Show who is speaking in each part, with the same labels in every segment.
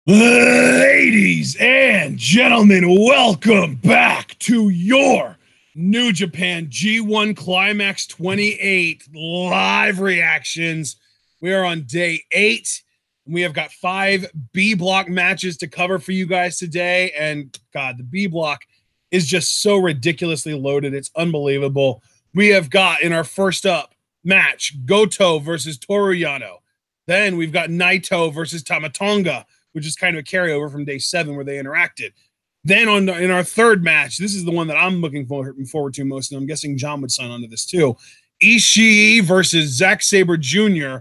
Speaker 1: Ladies and gentlemen, welcome back to your New Japan G1 Climax 28 live reactions. We are on day 8. And we have got 5 B block matches to cover for you guys today. And God, the B block is just so ridiculously loaded. It's unbelievable. We have got in our first up match Goto versus Toru Yano. Then we've got Naito versus Tonga, which is kind of a carryover from day 7 where they interacted. Then in our third match, this is the one that I'm looking forward to most, and I'm guessing John would sign on to this too. Ishii versus Zack Sabre Jr.,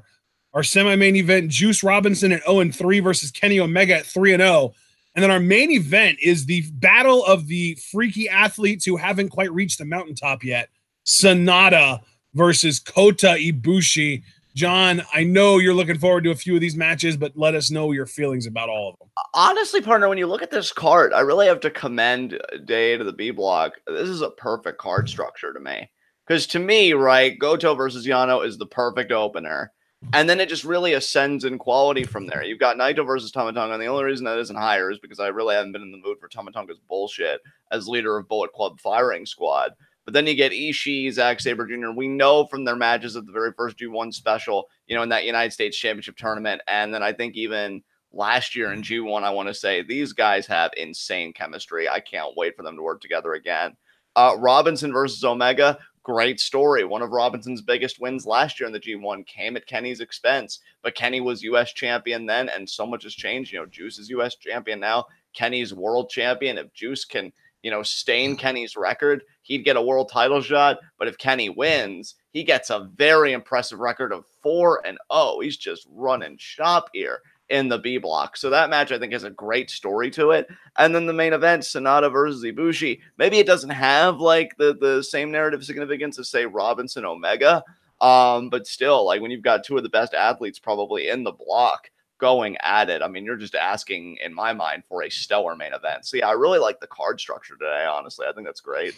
Speaker 1: our semi-main event, Juice Robinson at 0-3 versus Kenny Omega at 3-0. And then our main event is the battle of the freaky athletes who haven't quite reached the mountaintop yet. SANADA versus Kota Ibushi. John, I know you're looking forward to a few of these matches, but let us know your feelings about all of them.
Speaker 2: Honestly, partner, when you look at this card, I really have to commend Day to the B block. This is a perfect card structure to me. Because to me, right, Goto versus Yano is the perfect opener. And then it just really ascends in quality from there. You've got Naito versus Tonga, and the only reason that isn't higher is because I really haven't been in the mood for Tonga's bullshit as leader of Bullet Club Firing Squad. But then you get Ishii, Zack Sabre Jr. We know from their matches at the very first G1 special, you know, in that United States Championship tournament. And then I think even last year in G1, I want to say these guys have insane chemistry. I can't wait for them to work together again. Robinson versus Omega, great story. One of Robinson's biggest wins last year in the G1 came at Kenny's expense. But Kenny was U.S. champion then, and so much has changed. You know, Juice is U.S. champion now. Kenny's world champion. If Juice can, you know, stain Kenny's record, he'd get a world title shot. But if Kenny wins, he gets a very impressive record of 4-0. He's just running shop here in the B block. So that match, I think, has a great story to it. And then the main event, SANADA versus Ibushi. Maybe it doesn't have like the same narrative significance as, say, Robinson Omega. But still, like when you've got 2 of the best athletes probably in the block going at it, I mean, you're just asking, in my mind, for a stellar main event. So yeah, I really like the card structure today, honestly. I think that's great.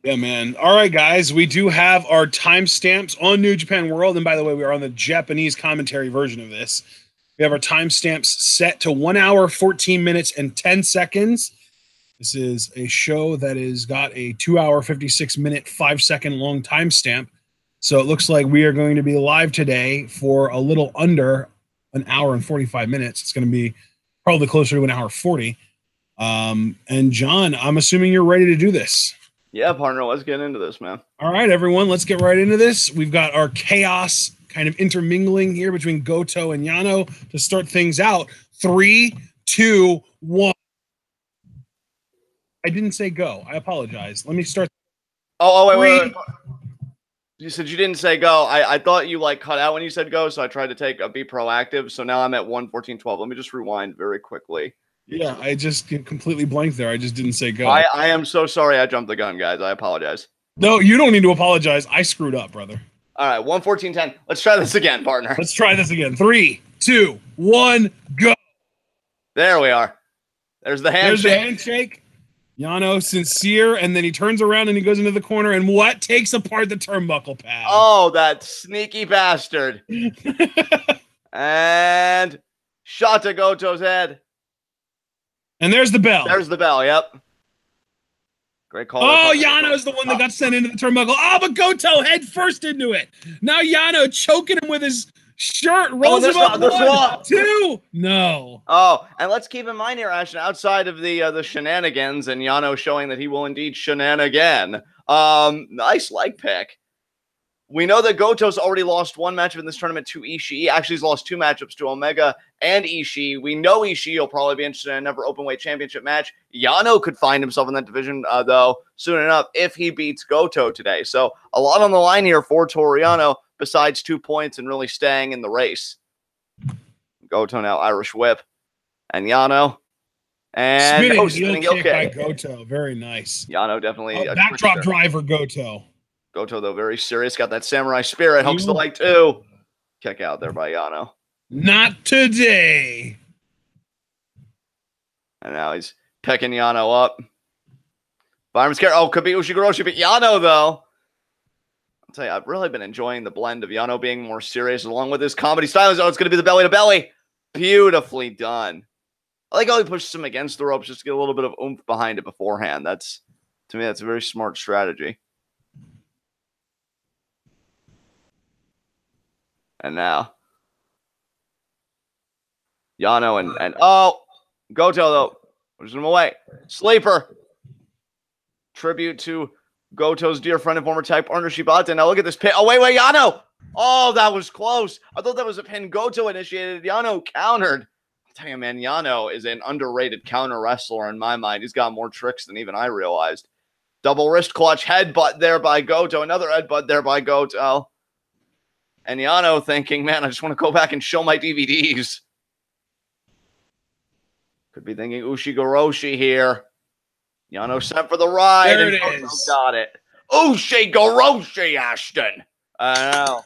Speaker 1: Yeah, man. All right, guys, we do have our timestamps on New Japan World. And by the way, we are on the Japanese commentary version of this. We have our timestamps set to 1 hour, 14 minutes, and 10 seconds. This is a show that has got a 2 hour, 56 minute, 5 second long timestamp. So it looks like we are going to be live today for a little under an hour and 45 minutes. It's going to be probably closer to an hour 40. And John, I'm assuming you're ready to do this.
Speaker 2: Yeah, partner, let's get into this, man.
Speaker 1: All right, everyone, let's get right into this. We've got our chaos kind of intermingling here between Goto and Yano to start things out. 3, 2, 1. I didn't say go. I apologize. Let me start.
Speaker 2: Wait. You said you didn't say go. I thought you like cut out when you said go, so I tried to be proactive. So now I'm at 1:14:12. Let me just rewind very quickly.
Speaker 1: Yeah, I just completely blanked there. I just didn't say go.
Speaker 2: I am so sorry I jumped the gun, guys. I apologize.
Speaker 1: No, you don't need to apologize. I screwed up, brother.
Speaker 2: All right, 1:14:10. Let's try this again, partner.
Speaker 1: Let's try this again. 3, 2, 1, go.
Speaker 2: There we are. There's the handshake.
Speaker 1: There's the handshake. Yano, sincere, and then he turns around and he goes into the corner, and what? Takes apart the turnbuckle pad.
Speaker 2: Oh, that sneaky bastard. And shot to Goto's head.
Speaker 1: And there's the bell.
Speaker 2: There's the bell, yep. Great call.
Speaker 1: Oh, Yano's the one that got sent into the turnbuckle. Oh, but Goto head first into it. Now Yano choking him with his shirt, rolls him up. 1, 2. No.
Speaker 2: Oh, and let's keep in mind here, Ashton, outside of the shenanigans and Yano showing that he will indeed shenanigan. Nice leg pick. We know that Goto's already lost 1 matchup in this tournament to Ishii. Actually, he's lost 2 matchups to Omega and Ishii. We know Ishii will probably be interested in another openweight championship match. Yano could find himself in that division, though, soon enough if he beats Goto today. So a lot on the line here for Toru Yano, besides 2 points and really staying in the race. Goto now Irish whip. And Yano. And
Speaker 1: spinning heel kick by Goto. Very nice.
Speaker 2: Yano definitely.
Speaker 1: Backdrop driver Goto.
Speaker 2: Goto, though, very serious. Got that samurai spirit. Hooks the leg, too. Kick out there by Yano.
Speaker 1: Not today.
Speaker 2: And now he's picking Yano up. Fireman's carry. Oh, could be Ushigoroshi, but Yano, though. I'll tell you, I've really been enjoying the blend of Yano being more serious along with his comedy style. Oh, it's going to be the belly to belly. Beautifully done. I like how he pushes him against the ropes just to get a little bit of oomph behind it beforehand. To me, that's a very smart strategy. And now, Yano and oh, Goto though, pushes him away. Sleeper. Tribute to Goto's dear friend and former tag partner Shibata. Now look at this pin. Oh, wait, Yano. Oh, that was close. I thought that was a pin. Goto initiated. Yano countered. I'll tell you, man, Yano is an underrated counter wrestler in my mind. He's got more tricks than even I realized. Double wrist clutch, headbutt there by Goto. Another headbutt there by Goto. And Yano thinking, man, I just want to go back and show my DVDs. Could be thinking Ushigoroshi here. Yano sent for the ride.
Speaker 1: There
Speaker 2: and
Speaker 1: it
Speaker 2: Goto
Speaker 1: is.
Speaker 2: got it. Ushigoroshi, Ashton. I know.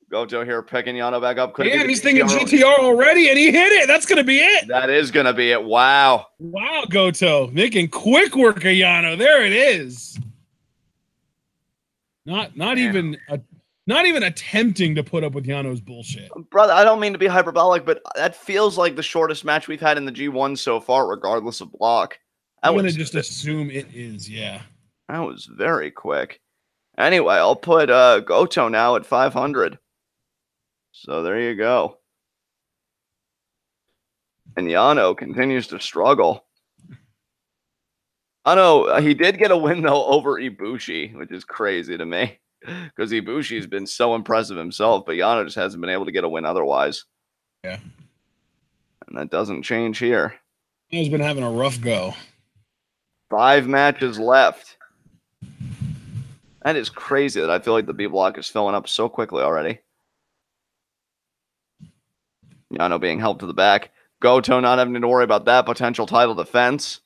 Speaker 2: Goto here picking Yano back up.
Speaker 1: Man, he's thinking GTR already, and he hit it. That's going to be it.
Speaker 2: That is going to be it. Wow.
Speaker 1: Wow, Goto. Making quick work of Yano. There it is. Not even attempting to put up with Yano's bullshit.
Speaker 2: Brother, I don't mean to be hyperbolic, but that feels like the shortest match we've had in the G1 so far, regardless of block.
Speaker 1: I'm going to just assume it is, yeah.
Speaker 2: That was very quick. Anyway, I'll put Goto now at 500. So there you go. And Yano continues to struggle. Yano, he did get a win, though, over Ibushi, which is crazy to me. Because Ibushi's been so impressive himself, but Yano just hasn't been able to get a win otherwise.
Speaker 1: Yeah.
Speaker 2: And that doesn't change here.
Speaker 1: He's been having a rough go.
Speaker 2: 5 matches left. That is crazy that I feel like the B block is filling up so quickly already. Yano being helped to the back. Goto not having to worry about that potential title defense.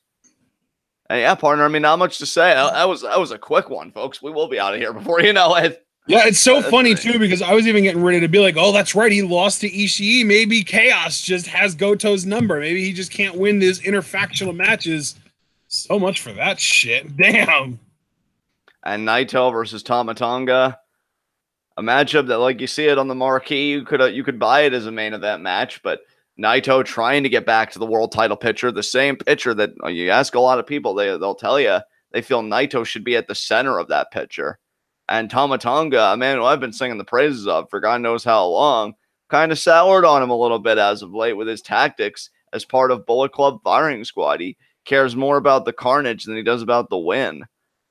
Speaker 2: And yeah, partner, I mean, not much to say. That was a quick one, folks. We will be out of here before you know it.
Speaker 1: Yeah, it's so funny, too, because I was even getting ready to be like, oh, that's right, he lost to Ishii. Maybe Chaos just has Goto's number. Maybe he just can't win these interfactional matches. So much for that shit. Damn.
Speaker 2: And Naito versus Tonga. A matchup that, like, you see it on the marquee, you could buy it as a main event match, but Naito trying to get back to the world title picture, the same picture that you ask a lot of people, they'll tell you they feel Naito should be at the center of that picture. And Tonga, a man who I've been singing the praises of for God knows how long, kind of soured on him a little bit as of late with his tactics as part of Bullet Club firing squad. He cares more about the carnage than he does about the win.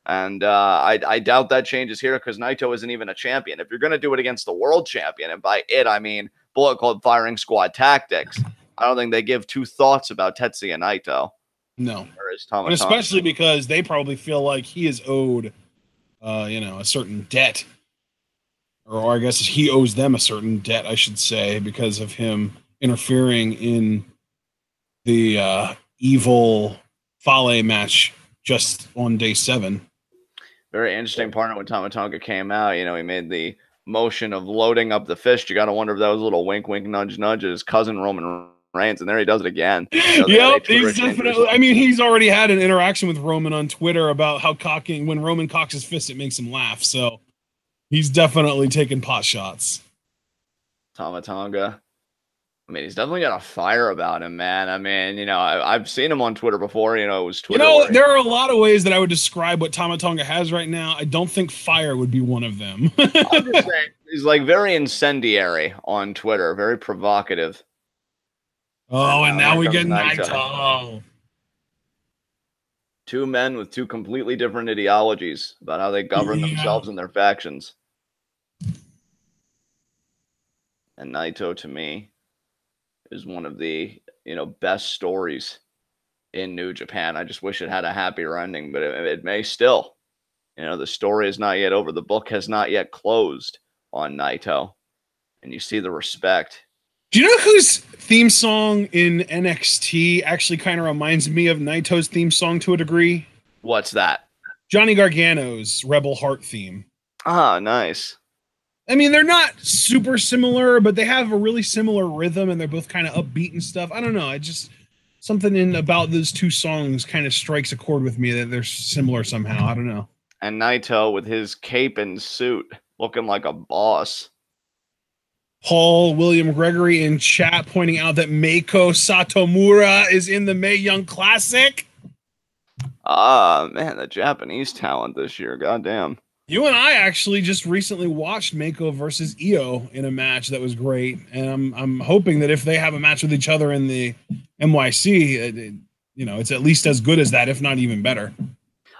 Speaker 2: And I doubt that changes here because Naito isn't even a champion. If you're going to do it against the world champion, and by it, I mean Bullet Club firing squad tactics, I don't think they give 2 thoughts about Tetsuya Naito.
Speaker 1: No.
Speaker 2: And
Speaker 1: especially because they probably feel like he is owed, a certain debt. Or I guess he owes them a certain debt, I should say, because of him interfering in the evil Fale match just on day 7.
Speaker 2: Very interesting partner when Tonga came out. He made the motion of loading up the fist. You got to wonder if that was a little wink, wink, nudge, nudge at his cousin Roman Reigns, and there he does it again.
Speaker 1: Yep, he's definitely. I mean, he's already had an interaction with Roman on Twitter about how when Roman cocks his fist, it makes him laugh. So he's definitely taking pot shots.
Speaker 2: Tonga. I mean, he's definitely got a fire about him, man. I mean, I've seen him on Twitter before. It was Twitter.
Speaker 1: There are a lot of ways that I would describe what Tonga has right now. I don't think fire would be one of them.
Speaker 2: I'm just saying, he's like very incendiary on Twitter, very provocative.
Speaker 1: Oh, and now we get Naito.
Speaker 2: 2 men with 2 completely different ideologies about how they govern themselves and their factions. And Naito, to me, is one of the best stories in New Japan. I just wish it had a happier ending, but it may still. The story is not yet over. The book has not yet closed on Naito, and you see the respect.
Speaker 1: Do you know whose theme song in NXT actually kind of reminds me of Naito's theme song to a degree?
Speaker 2: What's that?
Speaker 1: Johnny Gargano's Rebel Heart theme.
Speaker 2: Ah, nice.
Speaker 1: I mean, they're not super similar, but they have a really similar rhythm, and they're both kind of upbeat and stuff. I don't know. Something about those 2 songs kind of strikes a chord with me that they're similar somehow. I don't know.
Speaker 2: And Naito with his cape and suit looking like a boss.
Speaker 1: Paul William Gregory in chat pointing out that Meiko Satomura is in the Mae Young Classic.
Speaker 2: Ah, man, the Japanese talent this year. Goddamn.
Speaker 1: You and I actually just recently watched Meiko versus Io in a match that was great, and I'm hoping that if they have a match with each other in the NYC, it's at least as good as that, if not even better.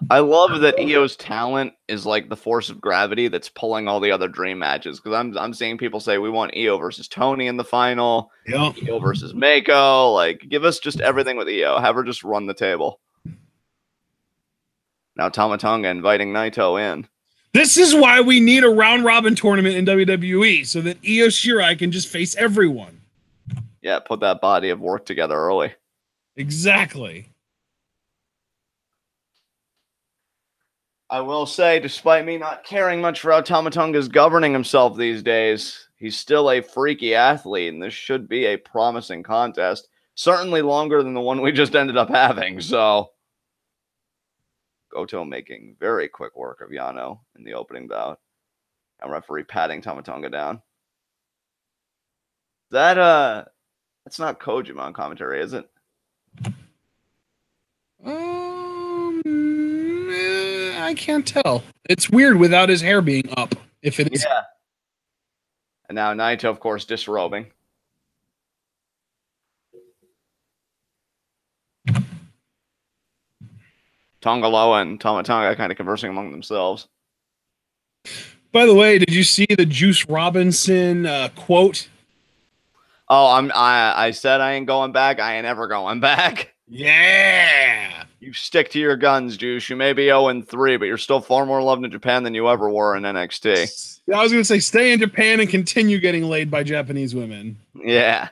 Speaker 2: I love that Io's talent is like the force of gravity that's pulling all the other dream matches. Because I'm seeing people say we want Io versus Tony in the final, Io versus Meiko. Like, give us just everything with Io. Have her just run the table. Now Tonga inviting Naito in.
Speaker 1: This is why we need a round robin tournament in WWE so that Io Shirai can just face everyone.
Speaker 2: Yeah, put that body of work together early.
Speaker 1: Exactly.
Speaker 2: I will say, despite me not caring much for how Tonga is governing himself these days, he's still a freaky athlete, and this should be a promising contest. Certainly longer than the one we just ended up having, so... Goto making very quick work of Yano in the opening bout. And referee patting Tonga down. That's not Kojima on commentary, is it?
Speaker 1: I can't tell. It's weird without his hair being up. If it is.
Speaker 2: Yeah. And now Naito, of course, disrobing. Tonga Loa and Tonga kind of conversing among themselves.
Speaker 1: By the way, did you see the Juice Robinson quote?
Speaker 2: Oh, I said I ain't going back. I ain't ever going back.
Speaker 1: Yeah.
Speaker 2: You stick to your guns, Juice. You may be 0-3, but you're still far more loved in Japan than you ever were in NXT.
Speaker 1: Yeah, I was going to say, stay in Japan and continue getting laid by Japanese women.
Speaker 2: Yeah.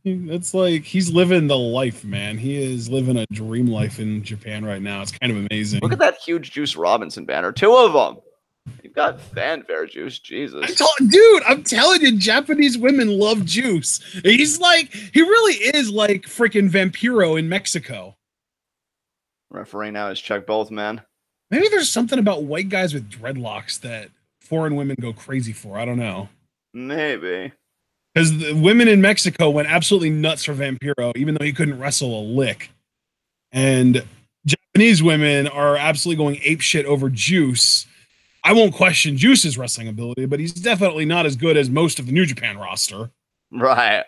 Speaker 1: It's like he's living the life, man. He is living a dream life in Japan right now. It's kind of amazing.
Speaker 2: Look at that huge Juice Robinson banner. 2 of them. You've got fanfare, Juice. Jesus.
Speaker 1: Dude, I'm telling you, Japanese women love Juice. He really is like freaking Vampiro in Mexico.
Speaker 2: Referee now has checked both men.
Speaker 1: Maybe there's something about white guys with dreadlocks that foreign women go crazy for. I don't know.
Speaker 2: Maybe.
Speaker 1: Because the women in Mexico went absolutely nuts for Vampiro, even though he couldn't wrestle a lick. And Japanese women are absolutely going apeshit over Juice. I won't question Juice's wrestling ability, but he's definitely not as good as most of the New Japan roster.
Speaker 2: Right.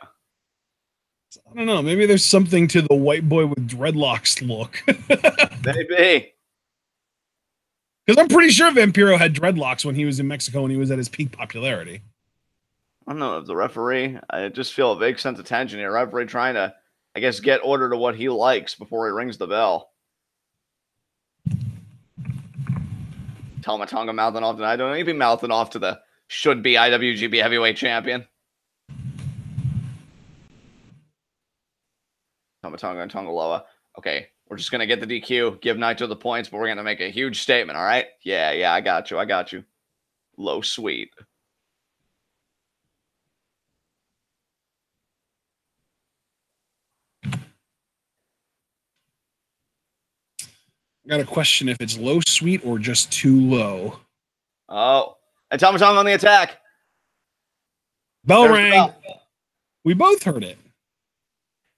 Speaker 1: So, I don't know. Maybe there's something to the white boy with dreadlocks look.
Speaker 2: Maybe.
Speaker 1: Because I'm pretty sure Vampiro had dreadlocks when he was in Mexico and he was at his peak popularity.
Speaker 2: I don't know if the referee, I just feel a vague sense of tension here. Referee trying to, I guess, get order to what he likes before he rings the bell. Tonga mouthing off to Naito. He'd be mouthing off to the should-be IWGP Heavyweight Champion. Tonga and Tonga Loa. Okay, we're just going to get the DQ, give Naito the points, but we're going to make a huge statement, all right? Yeah, I got you. Low sweet.
Speaker 1: I got a question if it's low sweet or just too low.
Speaker 2: Oh, and Tonga on the attack.
Speaker 1: Bell rang. We both heard it.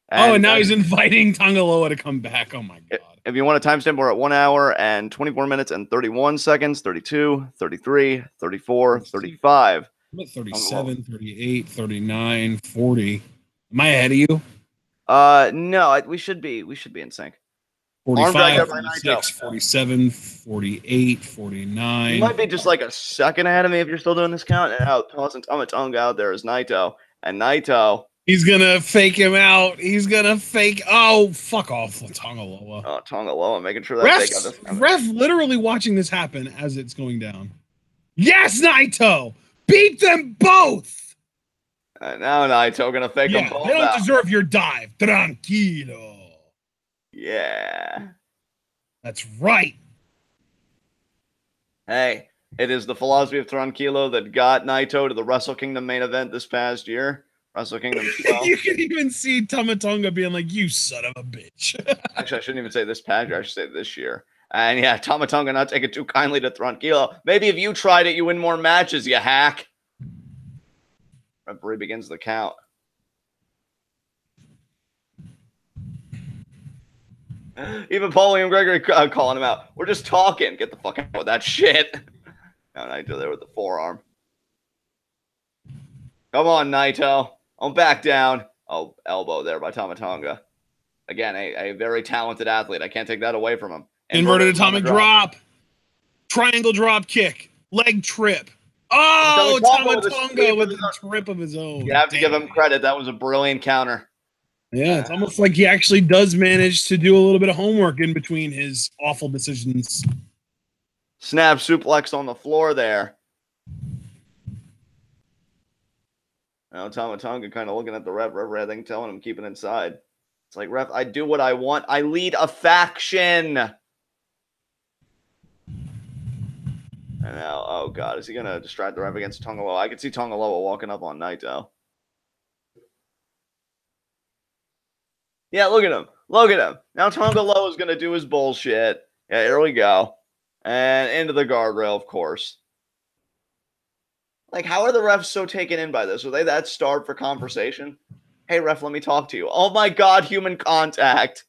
Speaker 1: And now he's inviting Tonga Loa to come back. Oh, my God.
Speaker 2: If you want a timestamp, we're at 1 hour and 24 minutes and 31 seconds, 32, 33, 34, 35.
Speaker 1: I'm at 37, 38, 39, 40. Am I ahead of you?
Speaker 2: No, we should be in sync.
Speaker 1: 45, 46, 47, 48, 49.
Speaker 2: You might be just like a second ahead of me if you're still doing this count. And out, tossing Tonga out there is Naito. And Naito.
Speaker 1: He's going to fake him out. He's going to fake. Oh, fuck off, Tonga Loa.
Speaker 2: Oh, Tonga Loa, making sure that
Speaker 1: ref literally watching this happen as it's going down. Yes, Naito! Beat them both!
Speaker 2: And now Naito going to fake them both.
Speaker 1: They don't deserve your dive. Tranquilo.
Speaker 2: Yeah.
Speaker 1: That's right.
Speaker 2: Hey, it is the philosophy of Tranquilo that got Naito to the Wrestle Kingdom main event this past year. Wrestle Kingdom 12.
Speaker 1: You can even see Tonga being like, you son of a bitch.
Speaker 2: Actually, I shouldn't even say this past year. I should say this year. And yeah, Tonga not taking too kindly to Tranquilo. Maybe if you tried it, you win more matches, you hack. Referee begins the count. Even Paulie and Gregory calling him out. We're just talking. Get the fuck out with that shit. Now Naito there with the forearm. Come on, Naito. I'm back down. Oh, elbow there by Tonga. Again, a very talented athlete. I can't take that away from him.
Speaker 1: Inverted atomic drop. Triangle drop kick. Leg trip. Oh, Tonga with the trip of his own.
Speaker 2: You have to give him credit. That was a brilliant counter.
Speaker 1: Yeah, it's almost like he actually does manage to do a little bit of homework in between his awful decisions.
Speaker 2: Snap suplex on the floor there. Now Tonga kind of looking at the ref. I think telling him keep it inside. It's like, ref, I do what I want. I lead a faction. And now, oh God, is he going to distract the ref against Tonga Loa? I could see Tonga Loa walking up on Naito. Yeah, look at him. Look at him. Now Tonga Loa is going to do his bullshit. Yeah, here we go. And into the guardrail, of course. Like, how are the refs so taken in by this? Are they that starved for conversation? Hey, ref, let me talk to you. Oh, my God, human contact.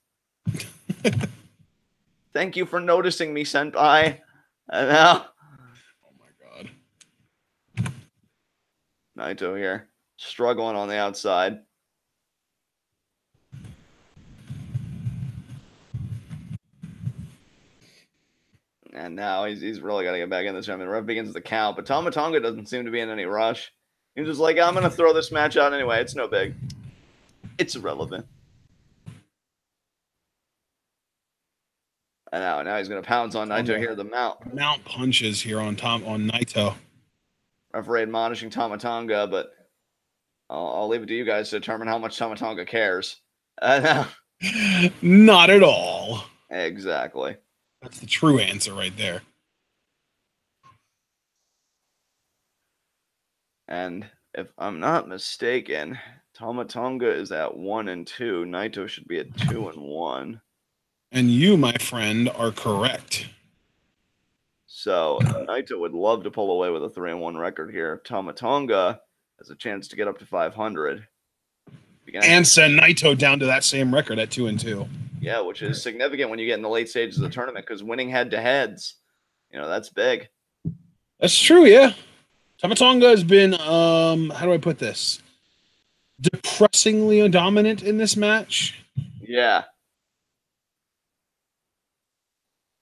Speaker 2: Thank you for noticing me, senpai. And now...
Speaker 1: Oh, my God.
Speaker 2: Naito here. Struggling on the outside. And now he's really got to get back in this. I mean, the ref begins the count, but Tonga doesn't seem to be in any rush. He's just like, I'm going to throw this match out anyway. It's no big. It's irrelevant. And now he's going to pounce on Naito here. The mount
Speaker 1: punches here on Naito.
Speaker 2: Referee admonishing Tonga, but I'll leave it to you guys to determine how much Tonga cares.
Speaker 1: Not at all.
Speaker 2: Exactly.
Speaker 1: That's the true answer right there.
Speaker 2: And if I'm not mistaken, Tonga is at 1-2. Naito should be at 2-1.
Speaker 1: And you, my friend, are correct.
Speaker 2: So Naito would love to pull away with a 3-1 record here. Tonga has a chance to get up to 500.
Speaker 1: And send Naito down to that same record at 2-2.
Speaker 2: Yeah, which is significant when you get in the late stages of the tournament, because winning head-to-heads, that's big.
Speaker 1: That's true, yeah. Tonga has been, how do I put this? Depressingly dominant in this match.
Speaker 2: Yeah.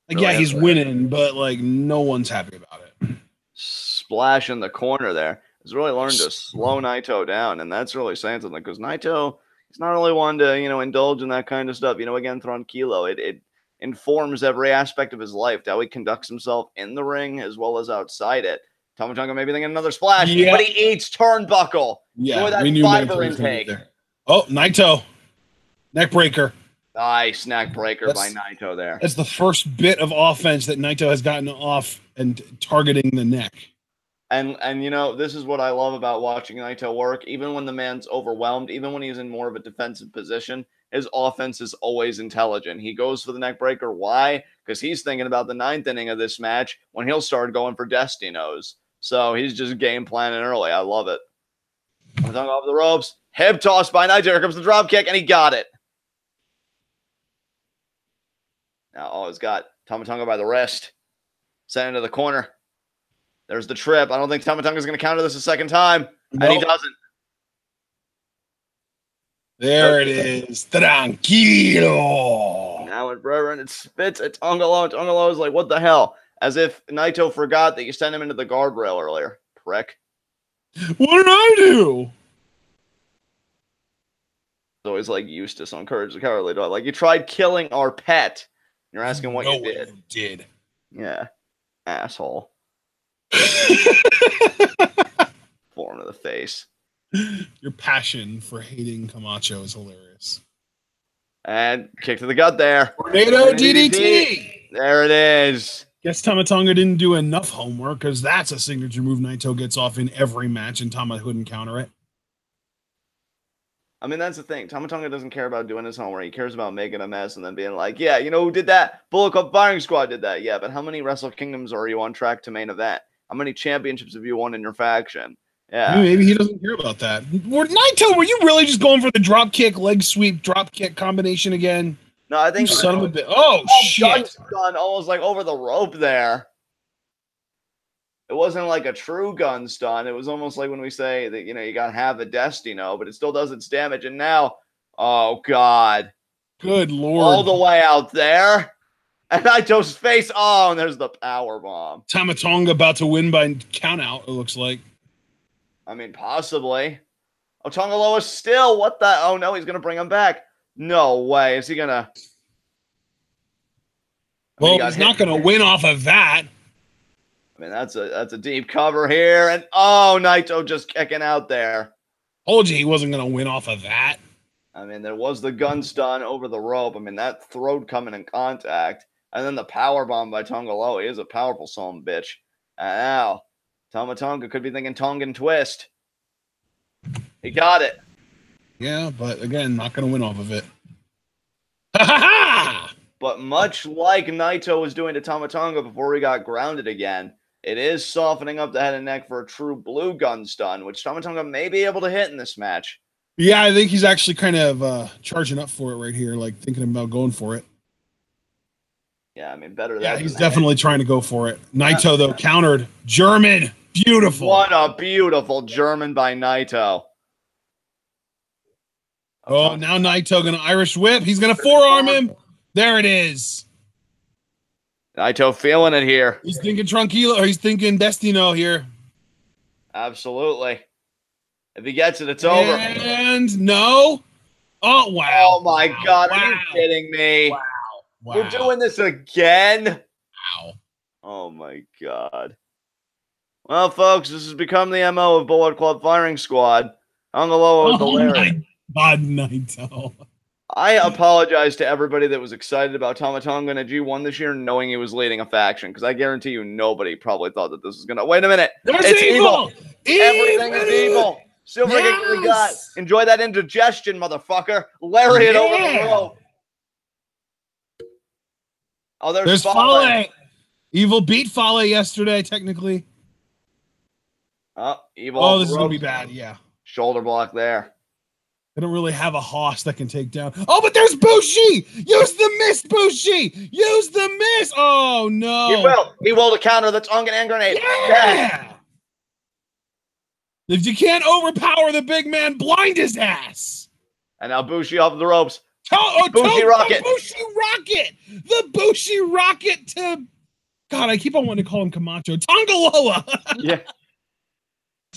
Speaker 1: Like, really, yeah, he's winning, but, like, no one's happy about it.
Speaker 2: Splash in the corner there. He's really learned to slow Naito down, and that's really saying something, because Naito, he's not really one to, indulge in that kind of stuff. Again, throwing kilo, it informs every aspect of his life, how he conducts himself in the ring as well as outside it. Tonga maybe thinking another splash, yeah. But he eats turnbuckle.
Speaker 1: Yeah,
Speaker 2: that fiber intake.
Speaker 1: Oh, Naito. Neck breaker.
Speaker 2: Nice neck breaker by Naito there.
Speaker 1: That's the first bit of offense that Naito has gotten off and targeting the neck.
Speaker 2: And this is what I love about watching Naito work. Even when the man's overwhelmed, even when he's in more of a defensive position, his offense is always intelligent. He goes for the neck breaker. Why? Because he's thinking about the 9th inning of this match when he'll start going for Destinos. So he's just game planning early. I love it. Tonga off the ropes. Hip toss by Naito. Here comes the drop kick, and he got it. Now, he's got Tonga by the wrist. Sent into the corner. There's the trip. I don't think Tonga is going to counter this a second time. Nope. And he doesn't.
Speaker 1: There it is. Tranquilo.
Speaker 2: Now it Reverend, it spits at Tonga Loa. Tonga Loa is like, what the hell? As if Naito forgot that you sent him into the guardrail earlier. Prick.
Speaker 1: What did I do?
Speaker 2: It's always like Eustace on Courage the Cowardly Dog. Like, you tried killing our pet. You're asking what you did.
Speaker 1: You did.
Speaker 2: Yeah. Asshole. Form to the face.
Speaker 1: Your passion for hating Camacho is hilarious.
Speaker 2: And kick to the gut there.
Speaker 1: Tornado DDT.
Speaker 2: There it is.
Speaker 1: Guess Tonga didn't do enough homework, because that's a signature move Naito gets off in every match, and Tama couldn't counter it.
Speaker 2: I mean, that's the thing. Tonga doesn't care about doing his homework. He cares about making a mess and then being like, yeah, you know who did that? Bullet Club Firing Squad did that. Yeah, but how many Wrestle Kingdoms are you on track to main event? How many championships have you won in your faction? Yeah.
Speaker 1: Maybe he doesn't care about that. Naito, were you really just going for the drop kick, leg sweep, drop kick combination again?
Speaker 2: No, I think
Speaker 1: You son of a bitch. Oh, shit.
Speaker 2: Gun almost like over the rope there. It wasn't like a true gun stun. It was almost like when we say that, you got to have a Destino, but it still does its damage. And now, oh, God.
Speaker 1: Good Lord.
Speaker 2: All the way out there. And Naito's face. Oh, and there's the power bomb.
Speaker 1: Tonga about to win by count out, it looks like.
Speaker 2: I mean, possibly. Oh, Tonga Loa still. What the? Oh, no, he's going to bring him back. No way. Is he going to?
Speaker 1: Well, he's not going to win off of that.
Speaker 2: I mean, that's a deep cover here. And, oh, Naito just kicking out there.
Speaker 1: Told you he wasn't going to win off of that.
Speaker 2: I mean, there was the gun stun over the rope. I mean, that throat coming in contact. And then the power bomb by Tonga Loa. He is a powerful son of a bitch. And now, Tonga could be thinking Tongan twist. He got it.
Speaker 1: Yeah, but again, not going to win off of it.
Speaker 2: But much like Naito was doing to Tonga before he got grounded again, it is softening up the head and neck for a true blue gun stun, which Tonga may be able to hit in this match.
Speaker 1: Yeah, I think he's actually kind of charging up for it right here, like thinking about going for it.
Speaker 2: Yeah, I mean, better than
Speaker 1: that. Yeah, he's definitely trying to go for it. Naito, though, countered. German. Beautiful.
Speaker 2: What a beautiful German by Naito.
Speaker 1: Oh, now Naito going to Irish whip. He's going to forearm him. There it is.
Speaker 2: Naito feeling it here.
Speaker 1: He's thinking Tranquilo, or he's thinking Destino here.
Speaker 2: Absolutely. If he gets it, it's over.
Speaker 1: And no. Oh, wow.
Speaker 2: Oh, my God. Are you kidding me?
Speaker 1: Wow.
Speaker 2: We're doing this again?
Speaker 1: Wow.
Speaker 2: Oh, my God. Well, folks, this has become the MO of Bullet Club Firing Squad. Tonga Loa is hilarious.
Speaker 1: God, Naito.
Speaker 2: I apologize to everybody that was excited about Tonga in a G1 this year, knowing he was leading a faction, because I guarantee you nobody probably thought that this was going to... Wait a minute.
Speaker 1: It's evil.
Speaker 2: Everything is evil. Silver we got. Enjoy that indigestion, motherfucker. Lariat over the rope. Oh, there's Fale.
Speaker 1: Evil beat Fale yesterday, technically.
Speaker 2: Oh, Evil.
Speaker 1: Oh, this is going to be bad, yeah.
Speaker 2: Shoulder block there.
Speaker 1: They don't really have a hoss that can take down. Oh, but there's Bushi! Use the miss, Bushi! Use the miss! Oh, no.
Speaker 2: He will. He will to counter the Tongan hand grenade.
Speaker 1: Yeah! If you can't overpower the big man, blind his ass.
Speaker 2: And now Bushi off the ropes.
Speaker 1: Bushi rocket. Bushi rocket. The Bushi rocket to... God, I keep on wanting to call him Camacho. Tonga Loa.
Speaker 2: Yeah.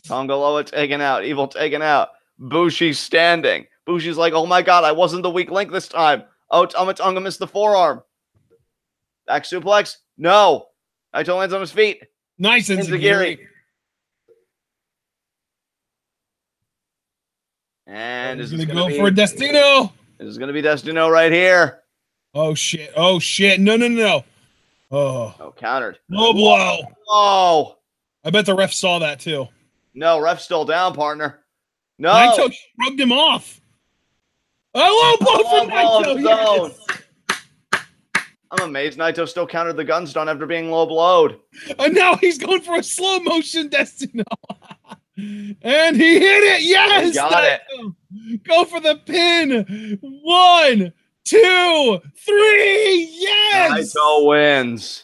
Speaker 2: Tonga Loa taken out. Evil taken out. Bushi standing. Bushi's like, oh my God, I wasn't the weak link this time. Oh, Tonga missed the forearm. Back suplex? No. Naito lands on his feet.
Speaker 1: Nice enziguri.
Speaker 2: And
Speaker 1: he's going to go for a Destino.
Speaker 2: This is going to be Destino right here.
Speaker 1: Oh, shit. Oh, shit. No. Oh,
Speaker 2: countered.
Speaker 1: Low blow.
Speaker 2: Oh.
Speaker 1: I bet the ref saw that, too.
Speaker 2: No, ref's still down, partner. No.
Speaker 1: Naito shrugged him off. A low blow from Naito. Yes.
Speaker 2: I'm amazed Naito still countered the gun stun after being low blowed.
Speaker 1: And now he's going for a slow motion Destino. And he hit it. Yes.
Speaker 2: He got it.
Speaker 1: Go for the pin. 1, 2, 3. Yes.
Speaker 2: Naito wins.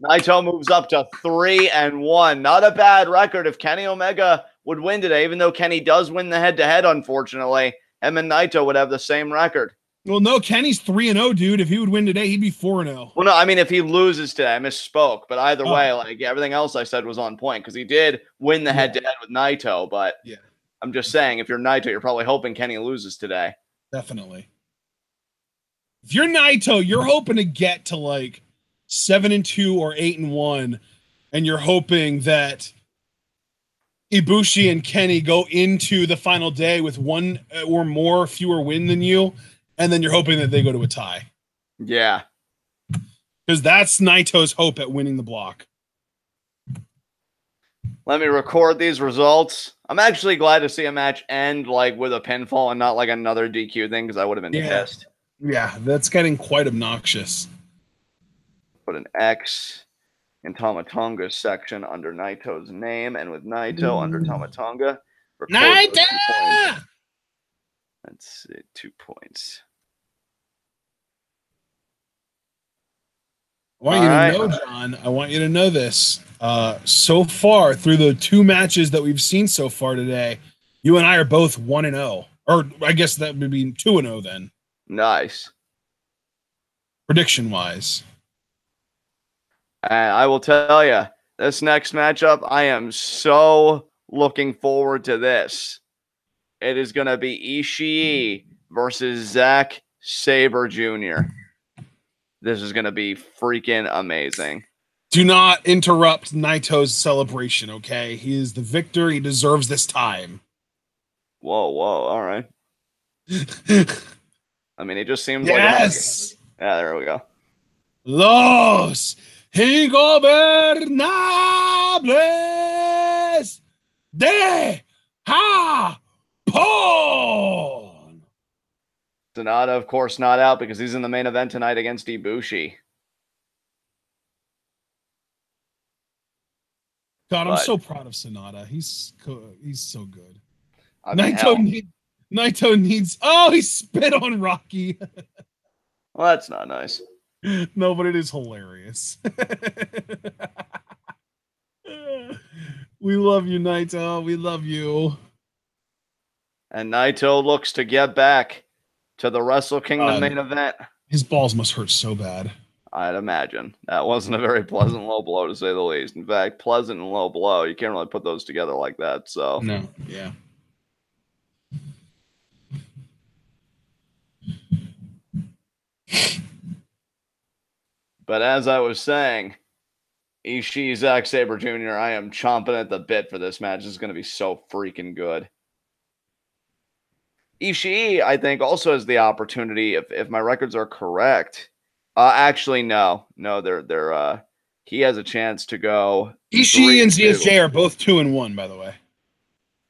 Speaker 2: Naito moves up to 3-1. Not a bad record if Kenny Omega would win today, even though Kenny does win the head-to-head, unfortunately. Him and Naito would have the same record.
Speaker 1: Well, no, Kenny's 3-0, dude. If he would win today, he'd be 4-0.
Speaker 2: Well, no, I mean, if he loses today, I misspoke. But either way, like everything else I said was on point because he did win the head-to-head with Naito. But
Speaker 1: yeah,
Speaker 2: I'm just saying, if you're Naito, you're probably hoping Kenny loses today.
Speaker 1: Definitely. If you're Naito, you're hoping to get to like 7-2 or 8-1, and you're hoping that Ibushi and Kenny go into the final day with one or fewer win than you, and then you're hoping that they go to a tie.
Speaker 2: Yeah.
Speaker 1: Because that's Naito's hope at winning the block.
Speaker 2: Let me record these results. I'm actually glad to see a match end like with a pinfall and not like another DQ thing because I would have been pissed.
Speaker 1: Yeah, that's getting quite obnoxious.
Speaker 2: Put an X. in Tama Tonga's section under Naito's name, and with Naito under Tama Tonga.
Speaker 1: Naito!
Speaker 2: Let's see, 2 points.
Speaker 1: I want you to know, John, I want you to know this. So far, through the 2 matches that we've seen so far today, you and I are both 1-0. Or I guess that would be 2-0 then.
Speaker 2: Nice.
Speaker 1: Prediction-wise.
Speaker 2: And I will tell you, this next matchup, I am so looking forward to this. It is going to be Ishii versus Zack Sabre Jr. This is going to be freaking amazing.
Speaker 1: Do not interrupt Naito's celebration, okay? He is the victor. He deserves this time.
Speaker 2: Whoa. All right. I mean, it just seems like...
Speaker 1: Yes!
Speaker 2: Yeah, there we go.
Speaker 1: Los Ingobernables de Japón!
Speaker 2: SANADA, of course, not out because he's in the main event tonight against Ibushi.
Speaker 1: God, I'm so proud of SANADA. He's so good.
Speaker 2: I mean,
Speaker 1: Naito needs... Oh, he spit on Rocky.
Speaker 2: Well, that's not nice.
Speaker 1: No, but it is hilarious. We love you, Naito. We love you.
Speaker 2: And Naito looks to get back to the Wrestle Kingdom main event.
Speaker 1: His balls must hurt so bad.
Speaker 2: I'd imagine. That wasn't a very pleasant low blow, to say the least. In fact, pleasant and low blow, you can't really put those together like that. So
Speaker 1: no, yeah.
Speaker 2: But as I was saying, Ishii, Zack Sabre Jr., I am chomping at the bit for this match. This is going to be so freaking good. Ishii, I think, also has the opportunity, if my records are correct. Actually, no, they're he has a chance to go.
Speaker 1: Ishii and ZSJ are both 2-1, by the way.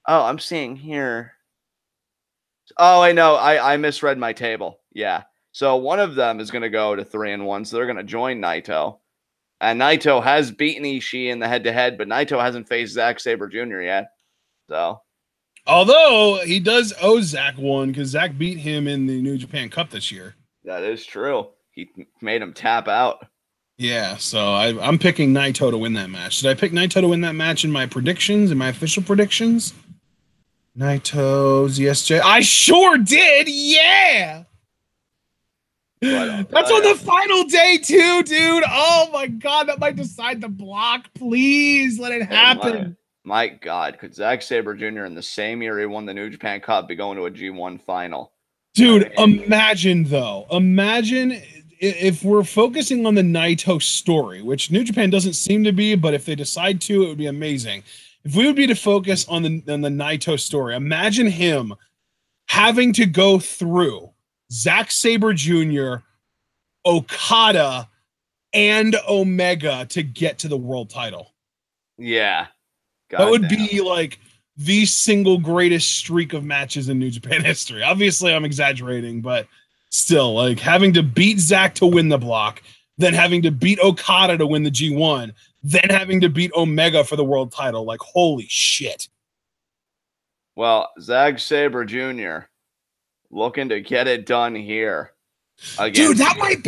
Speaker 2: Oh, I'm seeing here. Oh, I know. I misread my table. Yeah. So one of them is going to go to 3-1, so they're going to join Naito. And Naito has beaten Ishii in the head-to-head, but Naito hasn't faced Zack Sabre Jr. yet. So,
Speaker 1: although he does owe Zack one because Zack beat him in the New Japan Cup this year.
Speaker 2: That is true. He made him tap out.
Speaker 1: Yeah, so I'm picking Naito to win that match. Did I pick Naito to win that match in my predictions, in my official predictions? Naito, ZSJ. I sure did, yeah! That's on the final day, too, dude. Oh, my God. That might decide the block. Please let it happen.
Speaker 2: My God. Could Zack Sabre Jr. in the same year he won the New Japan Cup be going to a G1 final?
Speaker 1: Dude, imagine, though. Imagine if we're focusing on the Naito story, which New Japan doesn't seem to be, but if they decide to, it would be amazing. If we would be to focus on the Naito story, imagine him having to go through Zack Sabre Jr., Okada, and Omega to get to the world title.
Speaker 2: Yeah.
Speaker 1: That would be like the single greatest streak of matches in New Japan history. Obviously, I'm exaggerating, but still, like having to beat Zack to win the block, then having to beat Okada to win the G1, then having to beat Omega for the world title. Like, holy shit.
Speaker 2: Well, Zack Sabre Jr. looking to get it done here.
Speaker 1: Dude, that might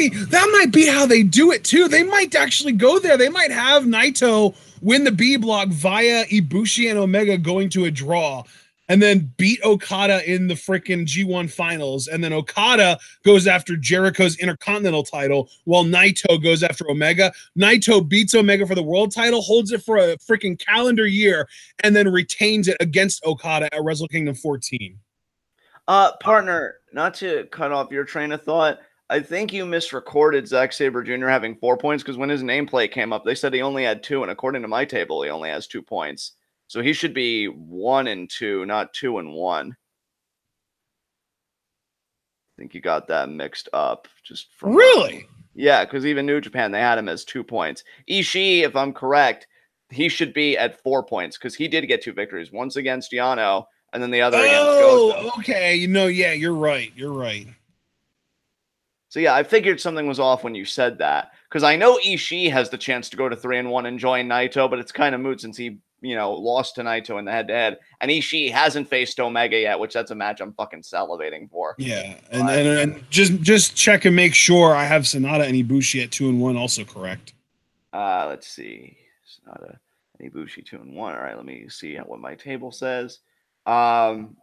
Speaker 1: be how they do it too. They might actually go there. They might have Naito win the B block via Ibushi and Omega going to a draw, and then beat Okada in the freaking G1 finals, and then Okada goes after Jericho's Intercontinental title while Naito goes after Omega. Naito beats Omega for the world title, holds it for a freaking calendar year, and then retains it against Okada at Wrestle Kingdom 14.
Speaker 2: Partner, not to cut off your train of thought, I think you misrecorded Zack Sabre Jr. having 4 points because when his nameplate came up, they said he only had 2, and according to my table, he only has 2 points. So he should be 1-2, not 2-1. I think you got that mixed up. Just from
Speaker 1: really?
Speaker 2: Yeah, because even New Japan, they had him as 2 points. Ishii, if I'm correct, he should be at 4 points because he did get 2 victories. Once against Yano, and then the other against Goto.
Speaker 1: Okay. Yeah, you're right. You're right.
Speaker 2: So yeah, I figured something was off when you said that, because I know Ishii has the chance to go to 3-1 and join Naito, but it's kind of moot since he, lost to Naito in the head-to-head, and Ishii hasn't faced Omega yet, which that's a match I'm fucking salivating for.
Speaker 1: Yeah, and just check and make sure I have SANADA and Ibushi at 2-1 also correct.
Speaker 2: Let's see, SANADA and Ibushi 2-1. All right, let me see what my table says. 1,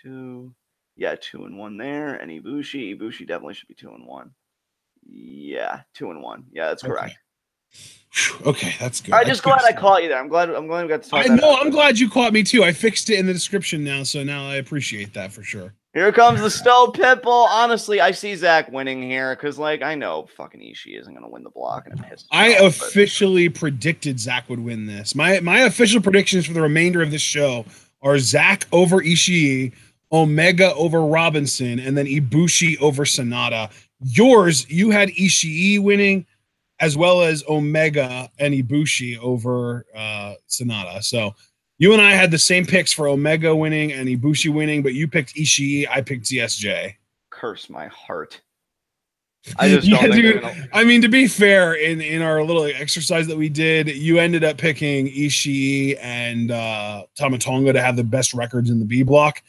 Speaker 2: 2. Yeah, 2-1 there, and Ibushi definitely should be 2-1. Yeah, 2-1. Yeah, that's correct.
Speaker 1: Okay, that's good.
Speaker 2: All right, just glad I caught you there. I'm glad we got to talk.
Speaker 1: I know. I'm glad you caught me too. I fixed it in the description now, so now I appreciate that for sure.
Speaker 2: Here comes the Stone Pitbull. Honestly, I see Zack winning here because, I know fucking Ishii isn't gonna win the block, and it pisses
Speaker 1: I
Speaker 2: me off,
Speaker 1: officially predicted Zack would win this. My official predictions for the remainder of this show are Zack over Ishii, Omega over Robinson, and then Ibushi over SANADA. Yours, you had Ishii winning, as well as Omega and Ibushi over SANADA. So you and I had the same picks for Omega winning and Ibushi winning, but you picked Ishii, I picked ZSJ.
Speaker 2: Curse my heart. I just don't think
Speaker 1: I mean, to be fair, in our little exercise that we did, you ended up picking Ishii and Tama Tonga to have the best records in the B block.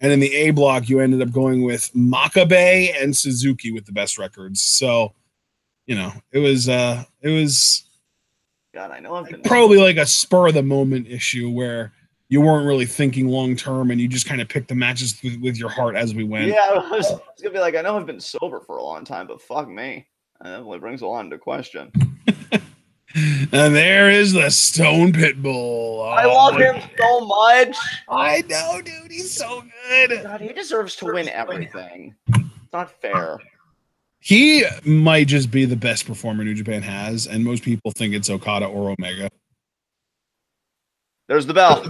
Speaker 1: And in the A block, you ended up going with Makabe and Suzuki with the best records. So, it was
Speaker 2: God, I know I've been
Speaker 1: probably like a spur of the moment issue where you weren't really thinking long term and you just kind of picked the matches with your heart as we went.
Speaker 2: Yeah, I was gonna be like, I know I've been sober for a long time, but fuck me, that definitely brings a lot into question.
Speaker 1: And there is the Stone Pitbull.
Speaker 2: I love him so much.
Speaker 1: I know, dude. He's so good.
Speaker 2: God, he deserves to win everything. It's not fair.
Speaker 1: He might just be the best performer New Japan has, and most people think it's Okada or Omega.
Speaker 2: There's the bell.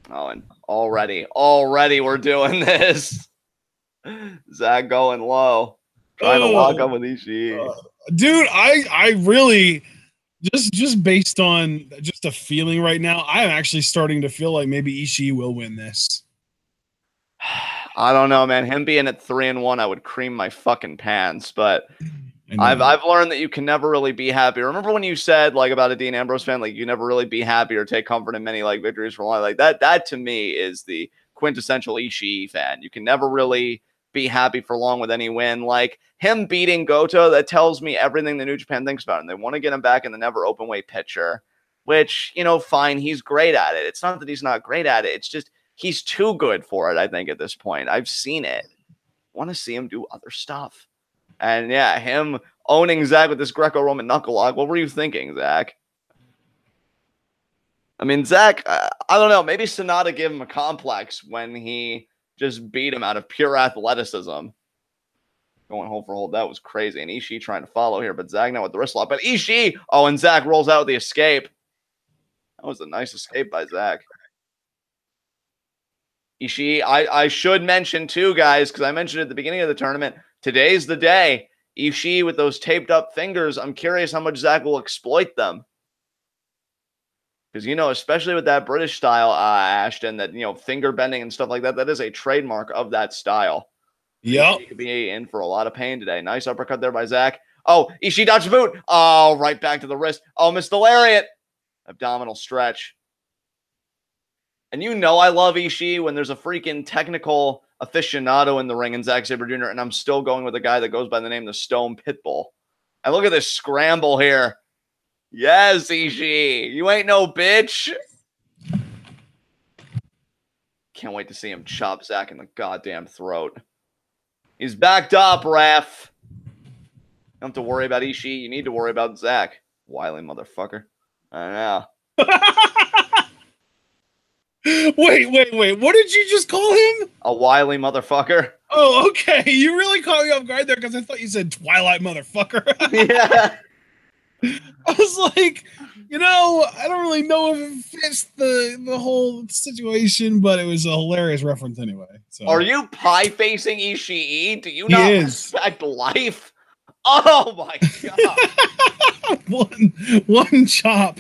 Speaker 2: Oh, and already we're doing this. Zack going low, trying to lock up with Ishii.
Speaker 1: Dude, I really just based on just a feeling right now, I'm actually starting to feel like maybe Ishii will win this.
Speaker 2: I don't know, man. Him being at 3-1, I would cream my fucking pants, but I've learned that you can never really be happy. Remember when you said about a Dean Ambrose fan, you never really be happy or take comfort in many victories for long. That to me is the quintessential Ishii fan. You can never really be happy for long with any win. Him beating Goto, that tells me everything the New Japan thinks about him. They want to get him back in the never open weight picture, which, fine, he's great at it. It's not that he's not great at it. It's just he's too good for it, I think, at this point. I've seen it. I want to see him do other stuff. And yeah, him owning Zack with this Greco-Roman knuckle lock. What were you thinking, Zack? I mean, Zack, I don't know. Maybe SANADA gave him a complex when he just beat him out of pure athleticism. Going hold for hold, that was crazy. And Ishii trying to follow here, but Zack now with the wrist lock. But Ishii, and Zack rolls out with the escape. That was a nice escape by Zack. Ishii, I should mention too, guys, because I mentioned at the beginning of the tournament, today's the day. Ishii with those taped up fingers, I'm curious how much Zack will exploit them. Because, especially with that British style, Ashton, that, finger bending and stuff like that, that is a trademark of that style.
Speaker 1: Yep.
Speaker 2: He could be in for a lot of pain today. Nice uppercut there by Zack. Oh, Ishii dodged the boot. Oh, right back to the wrist. Oh, missed the lariat. Abdominal stretch. And I love Ishii when there's a freaking technical aficionado in the ring in Zack Sabre Jr., and I'm still going with a guy that goes by the name of the Stone Pitbull. And look at this scramble here. Yes, Ishii. You ain't no bitch. Can't wait to see him chop Zack in the goddamn throat. He's backed up, ref. You don't have to worry about Ishii. You need to worry about Zack. Wily motherfucker. I know.
Speaker 1: Wait. What did you just call him?
Speaker 2: A wily motherfucker.
Speaker 1: Oh, okay. You really caught me off guard there because I thought you said Twilight motherfucker.
Speaker 2: Yeah.
Speaker 1: I was like, I don't really know if it fits the whole situation, but it was a hilarious reference anyway. So.
Speaker 2: Are you pie-facing Ishii? Do you not respect life? Oh, my God.
Speaker 1: one chop.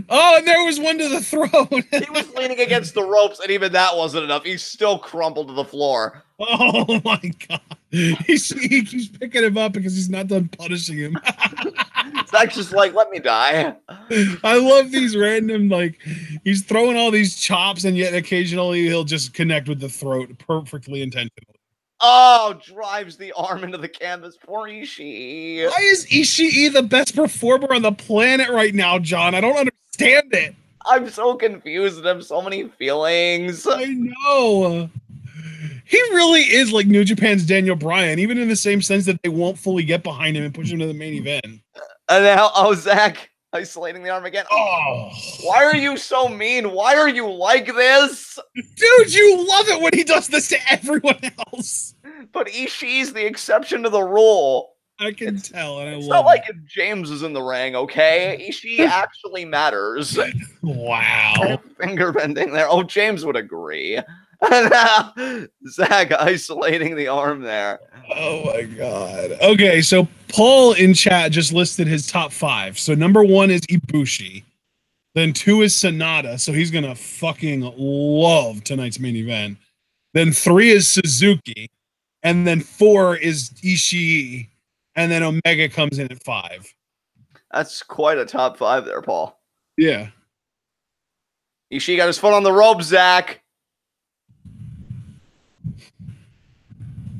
Speaker 1: Oh, and there was one to the throat.
Speaker 2: He was leaning against the ropes, and even that wasn't enough. He's still crumpled to the floor.
Speaker 1: Oh my god. He keeps picking him up because he's not done punishing him.
Speaker 2: Zack's just like, let me die.
Speaker 1: I love these random, like, he's throwing all these chops, and yet occasionally he'll just connect with the throat perfectly intentionally.
Speaker 2: Oh, drives the arm into the canvas. Poor Ishii.
Speaker 1: Why is Ishii the best performer on the planet right now, John? I don't understand it.
Speaker 2: I'm so confused and have so many feelings.
Speaker 1: I know. He really is like New Japan's Daniel Bryan, even in the same sense that they won't fully get behind him and push him to the main event.
Speaker 2: And now, Zack isolating the arm again.
Speaker 1: Oh.
Speaker 2: Why are you so mean? Why are you like this?
Speaker 1: Dude, you love it when he does this to everyone else.
Speaker 2: But Ishii's the exception to the rule.
Speaker 1: I can tell, and I love it.
Speaker 2: It's not like if James is in the ring, okay? Ishii actually matters.
Speaker 1: Wow.
Speaker 2: Finger bending there. Oh, James would agree. Now, Zack isolating the arm there.
Speaker 1: Oh my god. Okay, so Paul in chat just listed his top 5. So number 1 is Ibushi. Then 2 is SANADA, so he's gonna fucking love tonight's main event. Then 3 is Suzuki. And then 4 is Ishii. And then Omega comes in at 5.
Speaker 2: That's quite a top 5 there, Paul.
Speaker 1: Yeah.
Speaker 2: Ishii got his foot on the rope, Zack.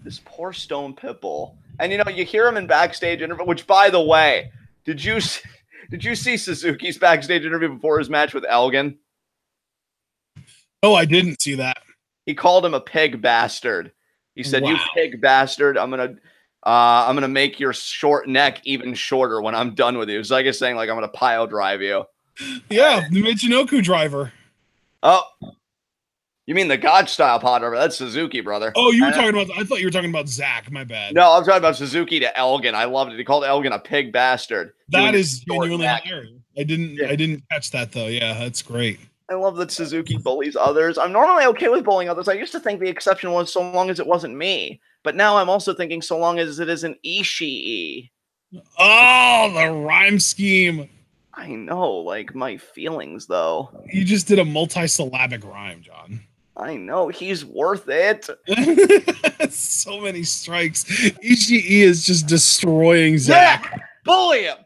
Speaker 2: This poor Stone Pitbull. And, you know, you hear him in backstage interview, which, by the way, did you see Suzuki's backstage interview before his match with Elgin?
Speaker 1: Oh, I didn't see that.
Speaker 2: He called him a pig bastard. He said, wow. You pig bastard, I'm gonna make your short neck even shorter when I'm done with you. It's like it's saying, like, I'm gonna pile drive you.
Speaker 1: Yeah, the Michinoku driver.
Speaker 2: Oh. You mean the God style pod driver? That's Suzuki, brother.
Speaker 1: Oh, you were talking about, I thought you were talking about Zack, my bad.
Speaker 2: No, I'm talking about Suzuki to Elgin. I loved it. He called Elgin a pig bastard.
Speaker 1: That is genuinely hilarious. I didn't catch that though. Yeah, that's great.
Speaker 2: I love that Suzuki bullies others. I'm normally okay with bullying others. I used to think the exception was so long as it wasn't me. But now I'm also thinking so long as it isn't Ishii.
Speaker 1: Oh, the rhyme scheme.
Speaker 2: I know, like my feelings though.
Speaker 1: You just did a multi-syllabic rhyme, John.
Speaker 2: I know, he's worth it.
Speaker 1: So many strikes. Ishii is just destroying Zack.
Speaker 2: Yeah, bully him.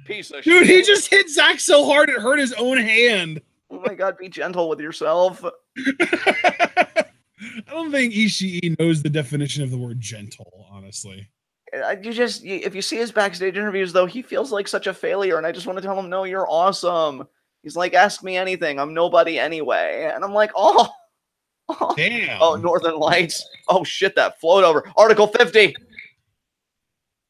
Speaker 2: Piece of
Speaker 1: Dude,
Speaker 2: shit.
Speaker 1: he just hit Zack so hard it hurt his own hand.
Speaker 2: Oh my god, be gentle with yourself.
Speaker 1: I don't think Ishii knows the definition of the word gentle, honestly.
Speaker 2: If you see his backstage interviews, though, he feels like such a failure, and I just want to tell him, no, you're awesome. He's like, ask me anything. I'm nobody anyway. And I'm like, oh.
Speaker 1: Damn.
Speaker 2: Oh, Northern Lights. Oh, shit, that float over. Article 50.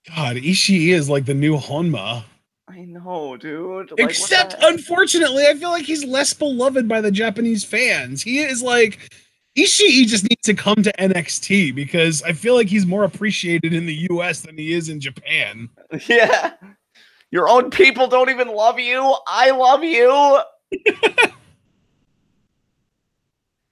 Speaker 1: God, Ishii is like the new Honma.
Speaker 2: I know, dude. Like,
Speaker 1: except, unfortunately, I feel like he's less beloved by the Japanese fans. He is like... Ishii just needs to come to NXT because I feel like he's more appreciated in the US than he is in Japan.
Speaker 2: Yeah. Your own people don't even love you. I love you.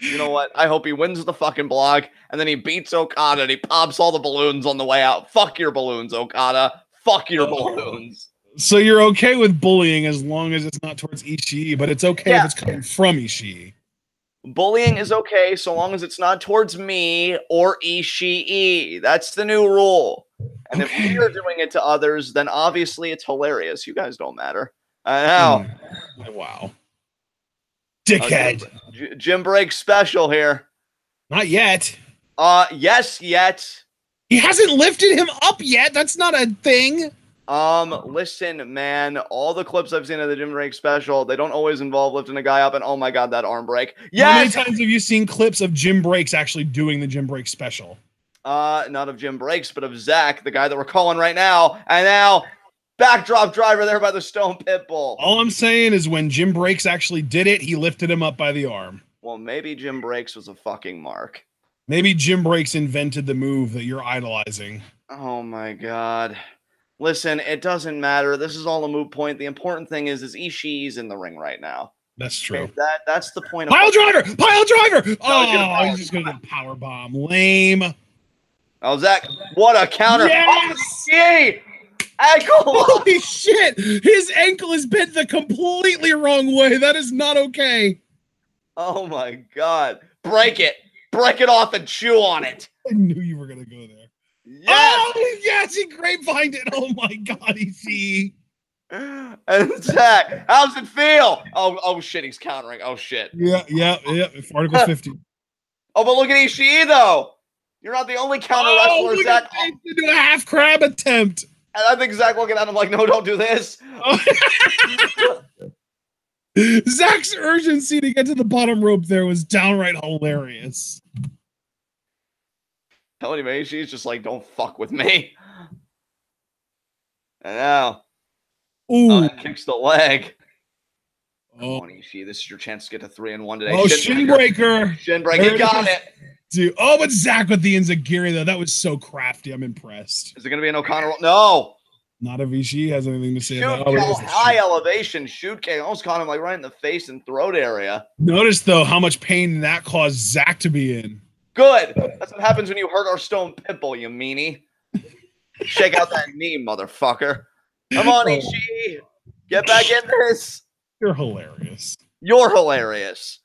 Speaker 2: You know what? I hope he wins the fucking block and then he beats Okada and he pops all the balloons on the way out. Fuck your balloons, Okada. Fuck your balloons.
Speaker 1: So you're okay with bullying as long as it's not towards Ishii, but it's okay if it's coming from Ishii.
Speaker 2: Bullying is okay so long as it's not towards me or Ishii. That's the new rule. And if we're doing it to others, then obviously it's hilarious. You guys don't matter. I know.
Speaker 1: Wow. Dickhead.
Speaker 2: Gym break special here.
Speaker 1: Not yet.
Speaker 2: Yes, yet.
Speaker 1: He hasn't lifted him up yet. That's not a thing.
Speaker 2: Listen, man, all the clips I've seen of the gym break special, they don't always involve lifting a guy up, and oh my god, that arm break. Yes!
Speaker 1: How many times have you seen clips of Jim Breaks actually doing the Jim Break special?
Speaker 2: Not of Jim Breaks, but of Zack, the guy that we're calling right now, and now, backdrop driver there by the Stone Pitbull.
Speaker 1: All I'm saying is when Jim Breaks actually did it, he lifted him up by the arm.
Speaker 2: Well, maybe Jim Breaks was a fucking mark.
Speaker 1: Maybe Jim Breaks invented the move that you're idolizing.
Speaker 2: Oh my god. Listen, it doesn't matter. This is all a moot point. The important thing is Ishii's in the ring right now.
Speaker 1: That's true.
Speaker 2: Okay, that's the point.
Speaker 1: Pile driver! Pile driver!
Speaker 2: No,
Speaker 1: he's just going to get power bomb. Lame.
Speaker 2: Oh, Zack, what a counter.
Speaker 1: Yes!
Speaker 2: Oh, ankle!
Speaker 1: Holy shit! His ankle is bent the completely wrong way. That is not okay.
Speaker 2: Oh my God. Break it. Break it off and chew on it.
Speaker 1: I knew you were going to go there.
Speaker 2: Yes.
Speaker 1: Oh, yes, he grapevined it. Oh my God, Ishii.
Speaker 2: And Zack, how's it feel? Oh shit, he's countering. Oh shit.
Speaker 1: Yeah. Article 50.
Speaker 2: Oh, but look at Ishii though. You're not the only counter wrestler,
Speaker 1: look
Speaker 2: Zack.
Speaker 1: at this, do a half crab attempt.
Speaker 2: And I think Zack looking at him like, no, don't do this.
Speaker 1: Zack's urgency to get to the bottom rope there was downright hilarious.
Speaker 2: Telling you, man, she's just like, don't fuck with me. And now, kicks the leg. Come on, Ishii. This is your chance to get to 3-1 today.
Speaker 1: Oh, shin breaker.
Speaker 2: Shin breaker. Got it.
Speaker 1: Dude. Oh, but Zack with the enziguri, though. That was so crafty. I'm impressed.
Speaker 2: Is it going to be an O'Connor? No.
Speaker 1: Not if Ishii has anything to say about
Speaker 2: it. High elevation shoot kick. Almost caught him like right in the face and throat area.
Speaker 1: Notice, though, how much pain that caused Zack to be in.
Speaker 2: Good. That's what happens when you hurt our stone pimple, you meanie. Shake out that knee, motherfucker. Come on, Ishii. Get back in this.
Speaker 1: You're hilarious.
Speaker 2: You're hilarious.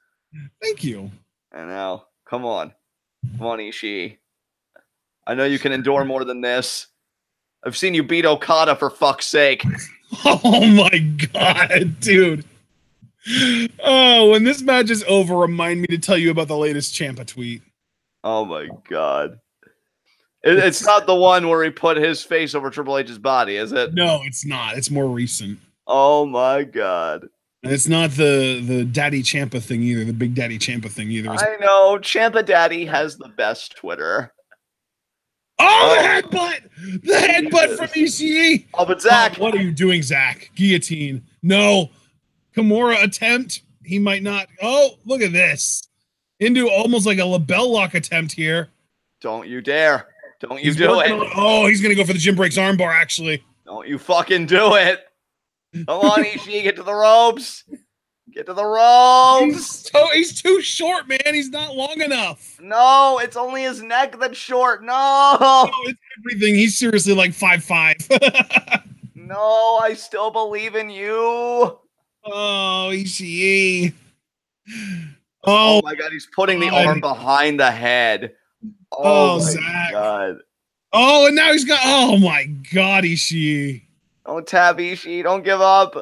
Speaker 1: Thank you.
Speaker 2: I know. Come on. Come on, Ishii. I know you can endure more than this. I've seen you beat Okada for fuck's sake.
Speaker 1: Oh my God, dude. Oh, when this match is over, remind me to tell you about the latest Ciampa tweet.
Speaker 2: Oh my God. It's not the one where he put his face over Triple H's body, is it?
Speaker 1: No, it's not. It's more recent.
Speaker 2: Oh my God.
Speaker 1: And it's not the Daddy Ciampa thing either, the Big Daddy Ciampa thing either.
Speaker 2: I know. Ciampa Daddy has the best Twitter.
Speaker 1: Oh, the headbutt! The headbutt from Ishii!
Speaker 2: Oh, but Zack.
Speaker 1: What are you doing, Zack? Guillotine. No. Kimura attempt. He might not. Oh, look at this. Into almost like a label lock attempt here.
Speaker 2: Don't you dare. Don't you do it.
Speaker 1: Oh, he's going to go for the Jim Breaks armbar, actually.
Speaker 2: Don't you fucking do it. Come on, Ishii, get to the ropes. Get to the ropes.
Speaker 1: He's too short, man. He's not long enough.
Speaker 2: No, it's only his neck that's short. No,
Speaker 1: it's everything. He's seriously like 5'5".
Speaker 2: No, I still believe in you.
Speaker 1: Oh, Ishii.
Speaker 2: Oh my God, he's putting the arm behind the head. Oh my
Speaker 1: Zack.
Speaker 2: God.
Speaker 1: Oh, and now he's got. Oh my God, Ishii.
Speaker 2: Don't tap Ishii. Don't give up.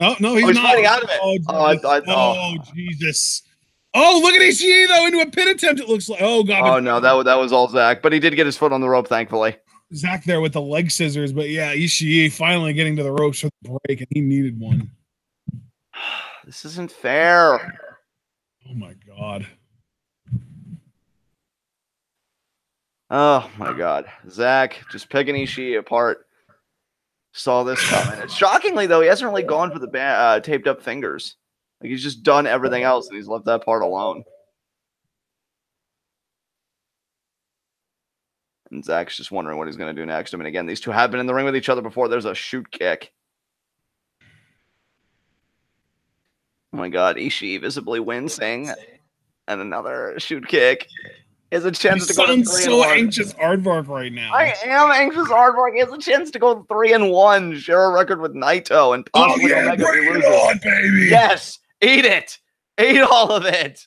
Speaker 1: Oh no, he's not
Speaker 2: fighting out of it.
Speaker 1: Oh, Jesus. Oh, look at Ishii though into a pin attempt. It looks like. Oh God.
Speaker 2: Oh no, that was all Zack, but he did get his foot on the rope, thankfully.
Speaker 1: Zack there with the leg scissors, but yeah, Ishii finally getting to the ropes for the break, and he needed one.
Speaker 2: This isn't fair.
Speaker 1: Oh my God.
Speaker 2: Oh my God. Zack just picking Ishii apart. Saw this coming. Shockingly, though, he hasn't really gone for the taped up fingers. Like, he's just done everything else, and he's left that part alone. And Zack's just wondering what he's going to do next. I mean, again, these two have been in the ring with each other before. There's a shoot kick. Oh my God. Ishii visibly wincing. And another shoot kick. He has a chance to go to 3-1.
Speaker 1: So anxious Aardvark right now.
Speaker 2: I am anxious Aardvark. He has a chance to go 3-1, share a record with Naito, and possibly Omega if he loses.
Speaker 1: On, baby.
Speaker 2: Yes, eat it. Eat all of it.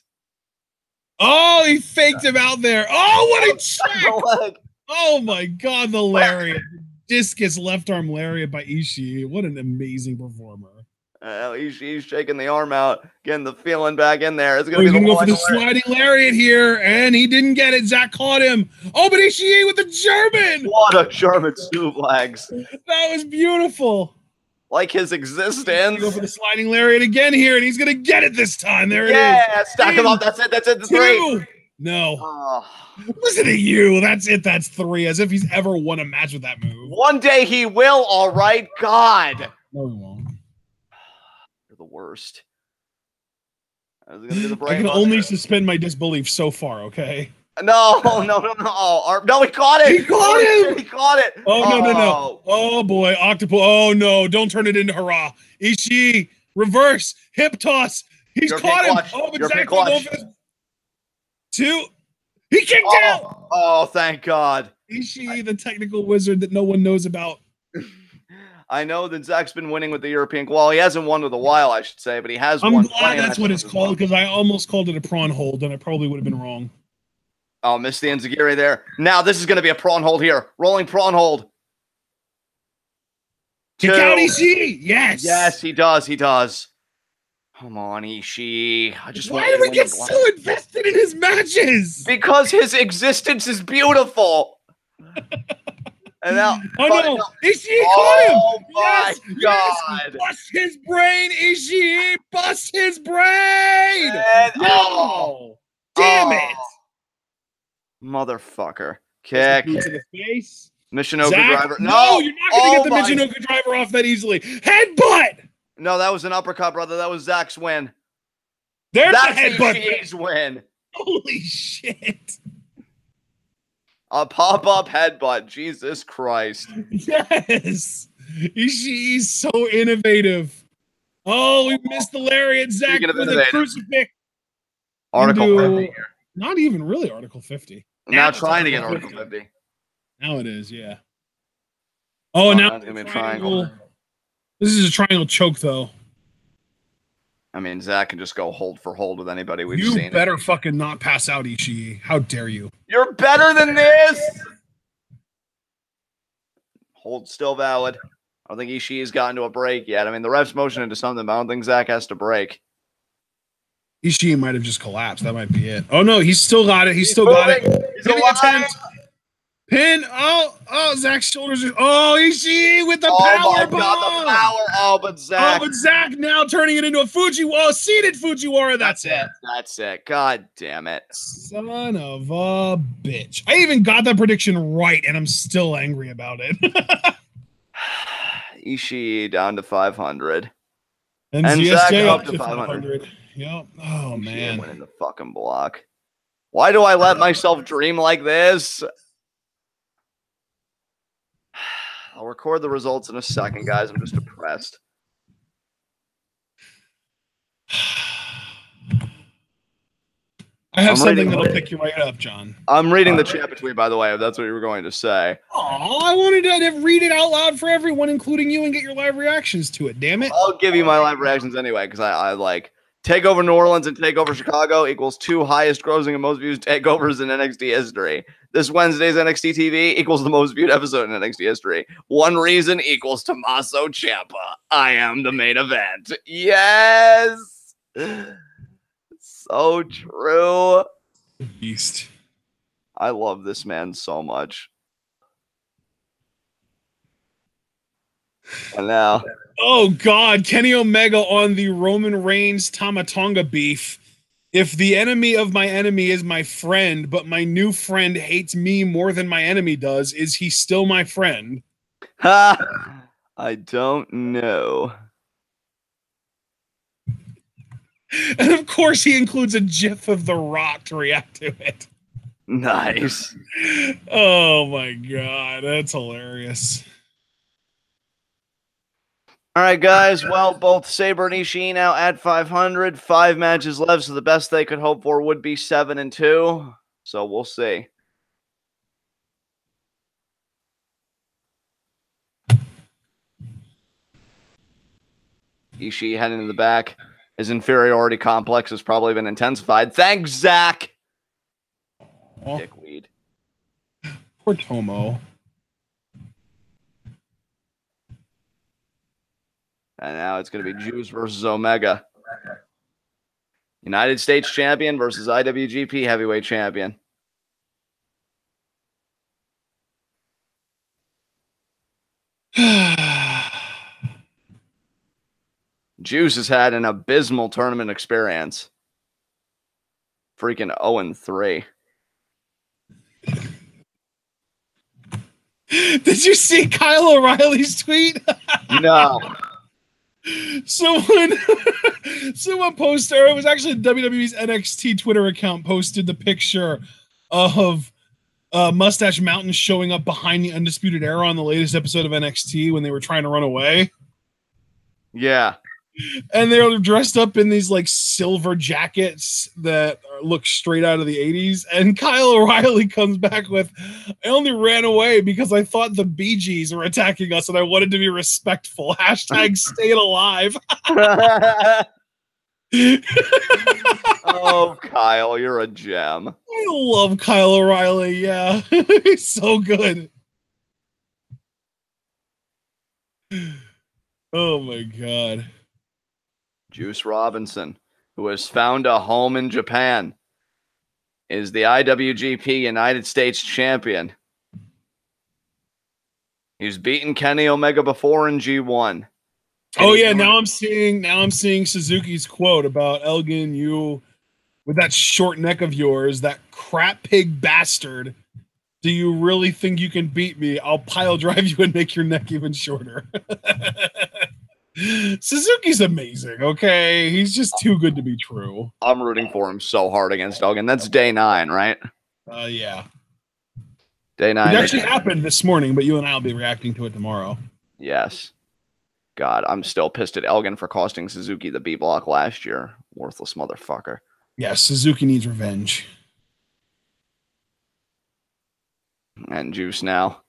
Speaker 1: Oh, he faked him out there. Oh, what a check. Oh my God, the lariat. Discus left arm lariat by Ishii. What an amazing performer.
Speaker 2: He's shaking the arm out, getting the feeling back in there. It's
Speaker 1: gonna go for the sliding lariat here, and he didn't get it. Zack caught him. Oh, but Ishii with the German.
Speaker 2: What a German suplex.
Speaker 1: That was beautiful.
Speaker 2: Like his existence.
Speaker 1: Go for the sliding lariat again here, and he's gonna get it this time. There it is.
Speaker 2: Yeah, stack him up. That's it. That's it. The 3.
Speaker 1: No. Listen to you. That's it. That's 3. As if he's ever won a match with that move.
Speaker 2: One day he will. All right. God.
Speaker 1: No, he won't.
Speaker 2: The worst.
Speaker 1: I can only suspend my disbelief so far, okay?
Speaker 2: No. No, he caught it.
Speaker 1: He caught him.
Speaker 2: He caught it.
Speaker 1: Oh, no. Oh, boy. Octopus. Oh, no. Don't turn it into hurrah. Ishii. Reverse. Hip toss. He's caught him. Oh, but Zack going for this. 2. He kicked out.
Speaker 2: Oh, thank God.
Speaker 1: Ishii, the technical wizard that no one knows about.
Speaker 2: I know that Zack's been winning with the European. Well, he hasn't won with a while, I should say, but he has
Speaker 1: I'm
Speaker 2: won.
Speaker 1: glad that's what it's called because I almost called it a prawn hold, and I probably would have been wrong.
Speaker 2: Oh, missed the enziguri there. Now this is going to be a prawn hold here. Rolling prawn hold.
Speaker 1: Kick out Ishii. Yes.
Speaker 2: Yes, he does. He does. Come on, Ishii.
Speaker 1: Why do we get so invested in his matches?
Speaker 2: Because his existence is beautiful. And now,
Speaker 1: oh no, Ishii caught him!
Speaker 2: Oh my God!
Speaker 1: Yes. Bust his brain, Ishii! Bust his brain!
Speaker 2: And,
Speaker 1: no! Damn it!
Speaker 2: Motherfucker! Kick
Speaker 1: to the face.
Speaker 2: Michinoku
Speaker 1: Zack,
Speaker 2: driver.
Speaker 1: No, you're not going to get the Michinoku driver off that easily. Headbutt!
Speaker 2: No, that was an uppercut, brother. That was Zack's win.
Speaker 1: There's
Speaker 2: That's
Speaker 1: the headbutt.
Speaker 2: Ishii's win.
Speaker 1: Holy shit!
Speaker 2: A pop-up headbutt. Jesus Christ.
Speaker 1: Yes. Ishii's so innovative. Oh, we missed the lariat. Zack with a crucifix.
Speaker 2: Article 50 here.
Speaker 1: Not even really Article 50.
Speaker 2: Now trying to get Article 50.
Speaker 1: Now it is, yeah. Oh, now
Speaker 2: it's going to be a triangle.
Speaker 1: This is a triangle choke, though.
Speaker 2: I mean, Zack can just go hold for hold with anybody we've seen.
Speaker 1: You better fucking not pass out, Ishii. How dare you?
Speaker 2: You're better than this! Hold still valid. I don't think Ishii's gotten to a break yet. I mean, the ref's motion into something, but I don't think Zack has to break.
Speaker 1: Ishii might have just collapsed. That might be it. Oh, no, he's still got it. He's still got it.
Speaker 2: He's alive.
Speaker 1: Pin. Oh, Zack's shoulders. Oh, Ishii with the power bomb.
Speaker 2: God, the power. Oh, but Zack
Speaker 1: now turning it into a Fujiwara, seated Fujiwara. That's it.
Speaker 2: That's it. God damn it.
Speaker 1: Son of a bitch. I even got that prediction right, and I'm still angry about it.
Speaker 2: Ishii down to 500.
Speaker 1: And Zack up to 500. Yep. Oh, man.
Speaker 2: Winning the fucking block. Why do I let myself dream like this? I'll record the results in a second, guys. I'm just depressed.
Speaker 1: I have something that'll pick you right up, John.
Speaker 2: I'm reading the chat between, by the way, if that's what you were going to say.
Speaker 1: Oh, I wanted to read it out loud for everyone, including you, and get your live reactions to it. Damn it.
Speaker 2: I'll give you my live reactions anyway, because I like Takeover New Orleans and Takeover Chicago equals 2 highest grossing and most views takeovers in NXT history. This Wednesday's NXT TV equals the most viewed episode in NXT history. One reason equals Tommaso Ciampa. I am the main event. Yes. So true.
Speaker 1: Beast.
Speaker 2: I love this man so much. And now.
Speaker 1: Oh, God. Kenny Omega on the Roman Reigns Tonga beef. If the enemy of my enemy is my friend, but my new friend hates me more than my enemy does, is he still my friend?
Speaker 2: Ha! I don't know.
Speaker 1: And of course, he includes a gif of The Rock to react to it.
Speaker 2: Nice.
Speaker 1: Oh, my God. That's hilarious.
Speaker 2: All right, guys. Well, both Sabre and Ishii now at 500. 5 matches left, so the best they could hope for would be 7-2. So we'll see. Ishii heading to the back. His inferiority complex has probably been intensified. Thanks, Zack.
Speaker 1: Oh.
Speaker 2: Dickweed.
Speaker 1: Poor Tomo.
Speaker 2: And now it's going to be Juice versus Omega. United States champion versus IWGP heavyweight champion. Juice has had an abysmal tournament experience. Freaking 0-3.
Speaker 1: Did you see Kyle O'Reilly's tweet?
Speaker 2: No.
Speaker 1: Someone posted, or it was actually WWE's NXT Twitter account posted the picture of Mustache Mountain showing up behind the Undisputed Era on the latest episode of NXT when they were trying to run away.
Speaker 2: Yeah.
Speaker 1: And they were dressed up in these like silver jackets that looks straight out of the 80s. And Kyle O'Reilly comes back with, I only ran away because I thought the Bee Gees were attacking us and I wanted to be respectful. Hashtag staying alive.
Speaker 2: Oh, Kyle, you're a gem.
Speaker 1: I love Kyle O'Reilly. Yeah, he's so good. Oh my God.
Speaker 2: Juice Robinson, who has found a home in Japan, is the IWGP United States champion. He's beaten Kenny Omega before in G1.
Speaker 1: Oh yeah, now I'm seeing Suzuki's quote about Elgin, you with that short neck of yours, that crap pig bastard. Do you really think you can beat me? I'll pile drive you and make your neck even shorter. Suzuki's amazing, okay? He's just too good to be true.
Speaker 2: I'm rooting for him so hard against Elgin. That's day 9, right?
Speaker 1: Yeah.
Speaker 2: Day 9.
Speaker 1: It actually happened this morning, but you and I will be reacting to it tomorrow.
Speaker 2: Yes. God, I'm still pissed at Elgin for costing Suzuki the B block last year. Worthless motherfucker.
Speaker 1: Yeah, Suzuki needs revenge.
Speaker 2: And Juice now.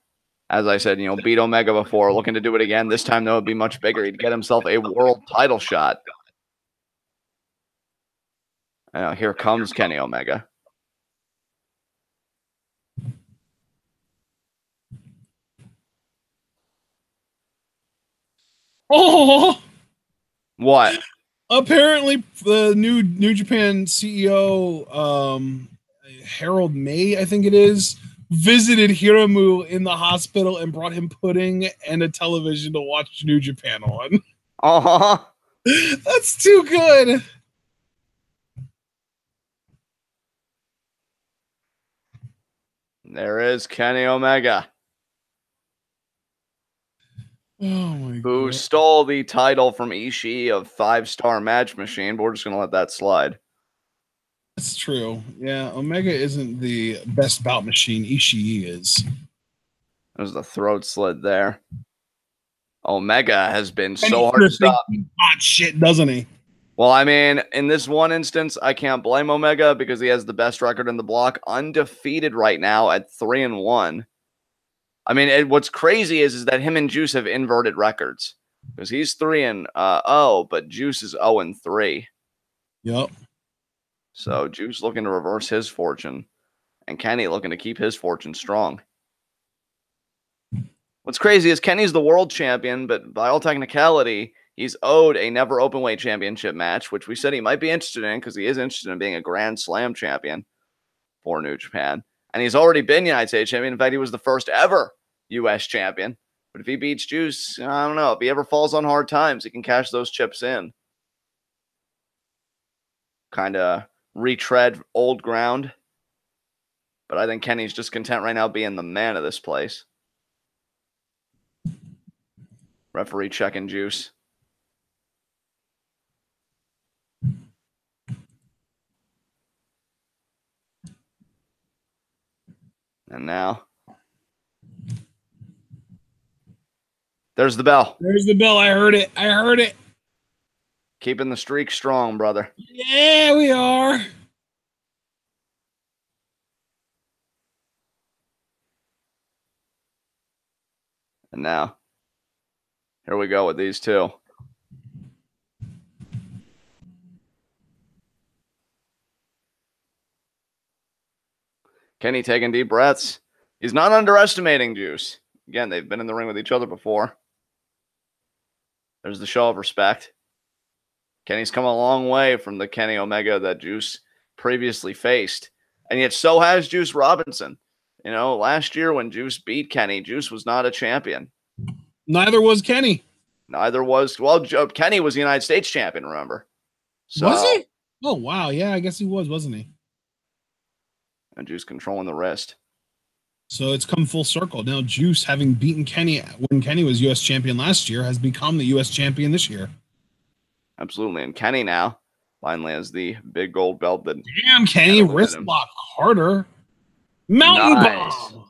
Speaker 2: As I said, beat Omega before, looking to do it again. This time, though, it would be much bigger. He'd get himself a world title shot. Here comes Kenny Omega.
Speaker 1: Oh!
Speaker 2: What?
Speaker 1: Apparently, the New Japan CEO, Harold May, I think it is, visited Hiromu in the hospital and brought him pudding and a television to watch New Japan on. That's too good.
Speaker 2: There is Kenny Omega.
Speaker 1: Oh my God.
Speaker 2: Who stole the title from Ishii of 5-star match machine, but we're just going to let that slide.
Speaker 1: That's true. Yeah, Omega isn't the best bout machine. Ishii is.
Speaker 2: There's the throat slit there. Omega has been so hard to stop.
Speaker 1: Hot shit, doesn't he?
Speaker 2: Well, I mean, in this one instance, I can't blame Omega because he has the best record in the block, undefeated right now at 3-1. I mean, what's crazy is that him and Juice have inverted records because he's 3-0, but Juice is 0-3.
Speaker 1: Yep.
Speaker 2: So Juice looking to reverse his fortune, and Kenny looking to keep his fortune strong. What's crazy is Kenny's the world champion, but by all technicality, he's owed a never openweight championship match, which we said he might be interested in because he is interested in being a Grand Slam champion for New Japan. And he's already been United States champion. In fact, he was the first ever U.S. champion. But if he beats Juice, I don't know. If he ever falls on hard times, he can cash those chips in. Kind of retread old ground. But I think Kenny's just content right now being the man of this place. Referee checking Juice. And now, there's the bell.
Speaker 1: There's the bell. I heard it. I heard it.
Speaker 2: Keeping the streak strong, brother.
Speaker 1: Yeah, we are.
Speaker 2: And now, here we go with these two. Kenny taking deep breaths. He's not underestimating Juice. Again, they've been in the ring with each other before. There's the show of respect. Kenny's come a long way from the Kenny Omega that Juice previously faced. And yet so has Juice Robinson. Last year when Juice beat Kenny, Juice was not a champion.
Speaker 1: Neither was Kenny.
Speaker 2: Kenny was the United States champion, remember? So,
Speaker 1: was he? Oh, wow. Yeah, I guess he was, wasn't he?
Speaker 2: And Juice controlling the wrist.
Speaker 1: So it's come full circle. Now Juice, having beaten Kenny when Kenny was U.S. champion last year, has become the U.S. champion this year.
Speaker 2: Absolutely. And Kenny now finally has the big gold belt.
Speaker 1: Damn, Kenny, wrist block harder. Mountain bomb.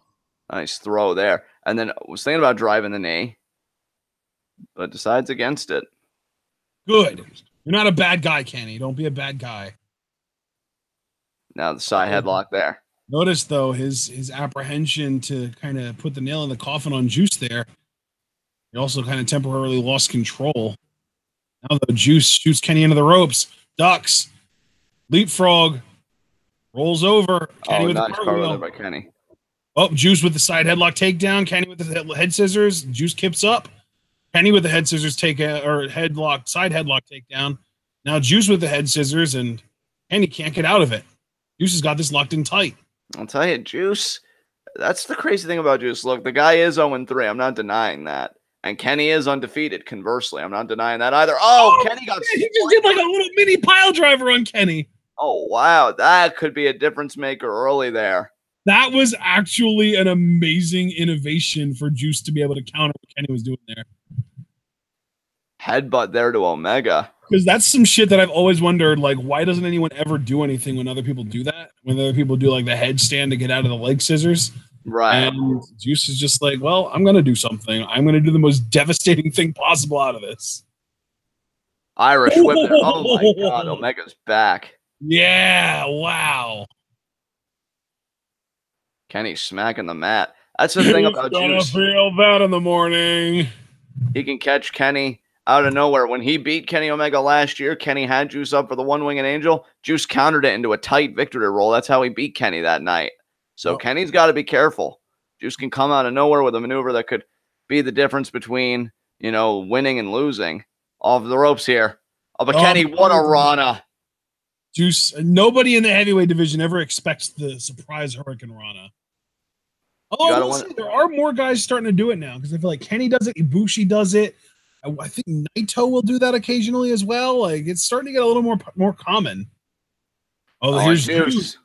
Speaker 2: Nice throw there. And then was thinking about driving the knee, but decides against it.
Speaker 1: Good. You're not a bad guy, Kenny. Don't be a bad guy.
Speaker 2: Now the side headlock there.
Speaker 1: Notice though his apprehension to kind of put the nail in the coffin on Juice there. He also kind of temporarily lost control. Now the Juice shoots Kenny into the ropes, ducks, leapfrog, rolls over. Kenny with
Speaker 2: nice
Speaker 1: the
Speaker 2: cartwheel
Speaker 1: cartwheel
Speaker 2: there by Kenny.
Speaker 1: Oh, Juice with the side headlock takedown. Kenny with the head scissors. Juice kips up. Kenny with the head scissors headlock, side headlock takedown. Now Juice with the head scissors, and Kenny can't get out of it. Juice has got this locked in tight.
Speaker 2: I'll tell you, Juice, that's the crazy thing about Juice. Look, the guy is 0-3. I'm not denying that. And Kenny is undefeated, conversely. I'm not denying that either. Kenny got...
Speaker 1: He just did like a little mini pile driver on Kenny.
Speaker 2: Oh, wow. That could be a difference maker early there.
Speaker 1: That was actually an amazing innovation for Juice to be able to counter what Kenny was doing there.
Speaker 2: Headbutt there to Omega.
Speaker 1: Because that's some shit that I've always wondered, like, why doesn't anyone ever do anything when other people do that? When other people do, like, the headstand to get out of the leg scissors?
Speaker 2: Right.
Speaker 1: And Juice is just like, well, I'm going to do something. I'm going to do the most devastating thing possible out of this.
Speaker 2: Irish whip there. Oh, my God. Omega's back.
Speaker 1: Yeah, wow.
Speaker 2: Kenny smacking the mat. That's the thing about Juice.
Speaker 1: Feel bad in the morning.
Speaker 2: He can catch Kenny out of nowhere. When he beat Kenny Omega last year, Kenny had Juice up for the one-winged angel. Juice countered it into a tight victory roll. That's how he beat Kenny that night. So Kenny's got to be careful. Juice can come out of nowhere with a maneuver that could be the difference between, winning and losing. Off the ropes here. Oh, but Kenny, what a Rana.
Speaker 1: Juice, nobody in the heavyweight division ever expects the surprise Hurricane Rana. Although there are more guys starting to do it now because I feel like Kenny does it, Ibushi does it. I think Naito will do that occasionally as well. Like it's starting to get a little more common. Here's Juice.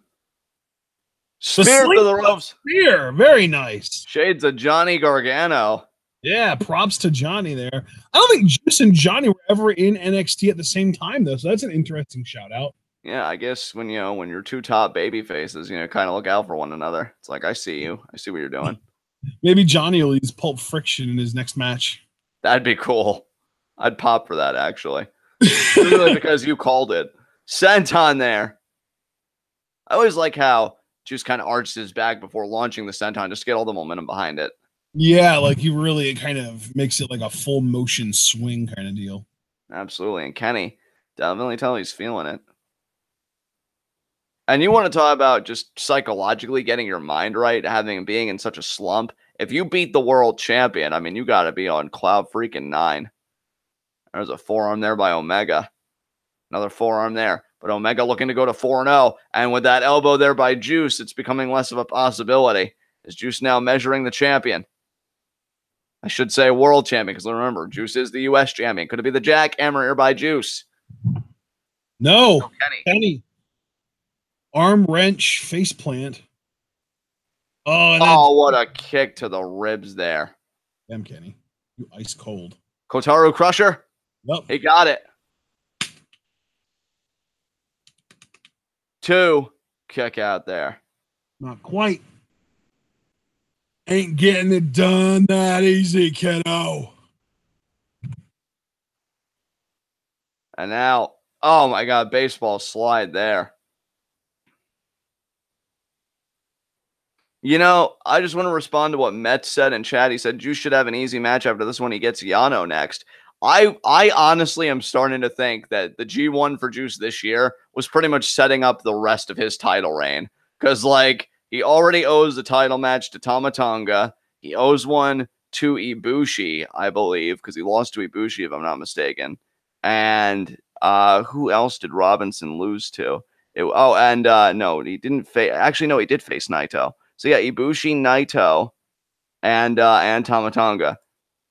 Speaker 2: Spear to the ropes.
Speaker 1: Spear, very nice.
Speaker 2: Shades of Johnny Gargano.
Speaker 1: Yeah, props to Johnny there. I don't think Juice and Johnny were ever in NXT at the same time though, so that's an interesting shout out.
Speaker 2: Yeah, I guess when you're two top baby faces, kind of look out for one another. It's like I see you, I see what you're doing.
Speaker 1: Maybe Johnny will use Pulp Friction in his next match.
Speaker 2: That'd be cool. I'd pop for that actually, really because you called it. Senton there. I always like how Juice kind of arched his back before launching the senton just to get all the momentum behind it.
Speaker 1: Yeah, like it kind of makes it like a full motion swing kind of deal.
Speaker 2: Absolutely, and Kenny definitely tell he's feeling it. And you want to talk about just psychologically getting your mind right, being in such a slump. If you beat the world champion, I mean, you got to be on cloud freaking 9. There's a forearm there by Omega. Another forearm there. But Omega looking to go to 4-0. And with that elbow there by Juice, it's becoming less of a possibility. Is Juice now measuring the champion? I should say world champion, because remember, Juice is the U.S. champion. Could it be the jackhammer here by Juice?
Speaker 1: No. Kenny. Arm wrench, face plant.
Speaker 2: Oh, what a kick to the ribs there.
Speaker 1: Damn, Kenny. You ice cold.
Speaker 2: Kotaru Crusher.
Speaker 1: Yep.
Speaker 2: He got it. 2. Kick out there.
Speaker 1: Not quite. Ain't getting it done that easy, kiddo.
Speaker 2: And now, oh my God, baseball slide there. I just want to respond to what Metz said in chat. He said Juice should have an easy match after this one. He gets Yano next. I honestly am starting to think that the G1 for Juice this year was pretty much setting up the rest of his title reign. Because, he already owes the title match to Tonga. He owes one to Ibushi, I believe, because he lost to Ibushi, if I'm not mistaken. And who else did Robinson lose to? No, he didn't face. Actually, no, he did face Naito. So yeah, Ibushi, Naito, and Tama Tonga.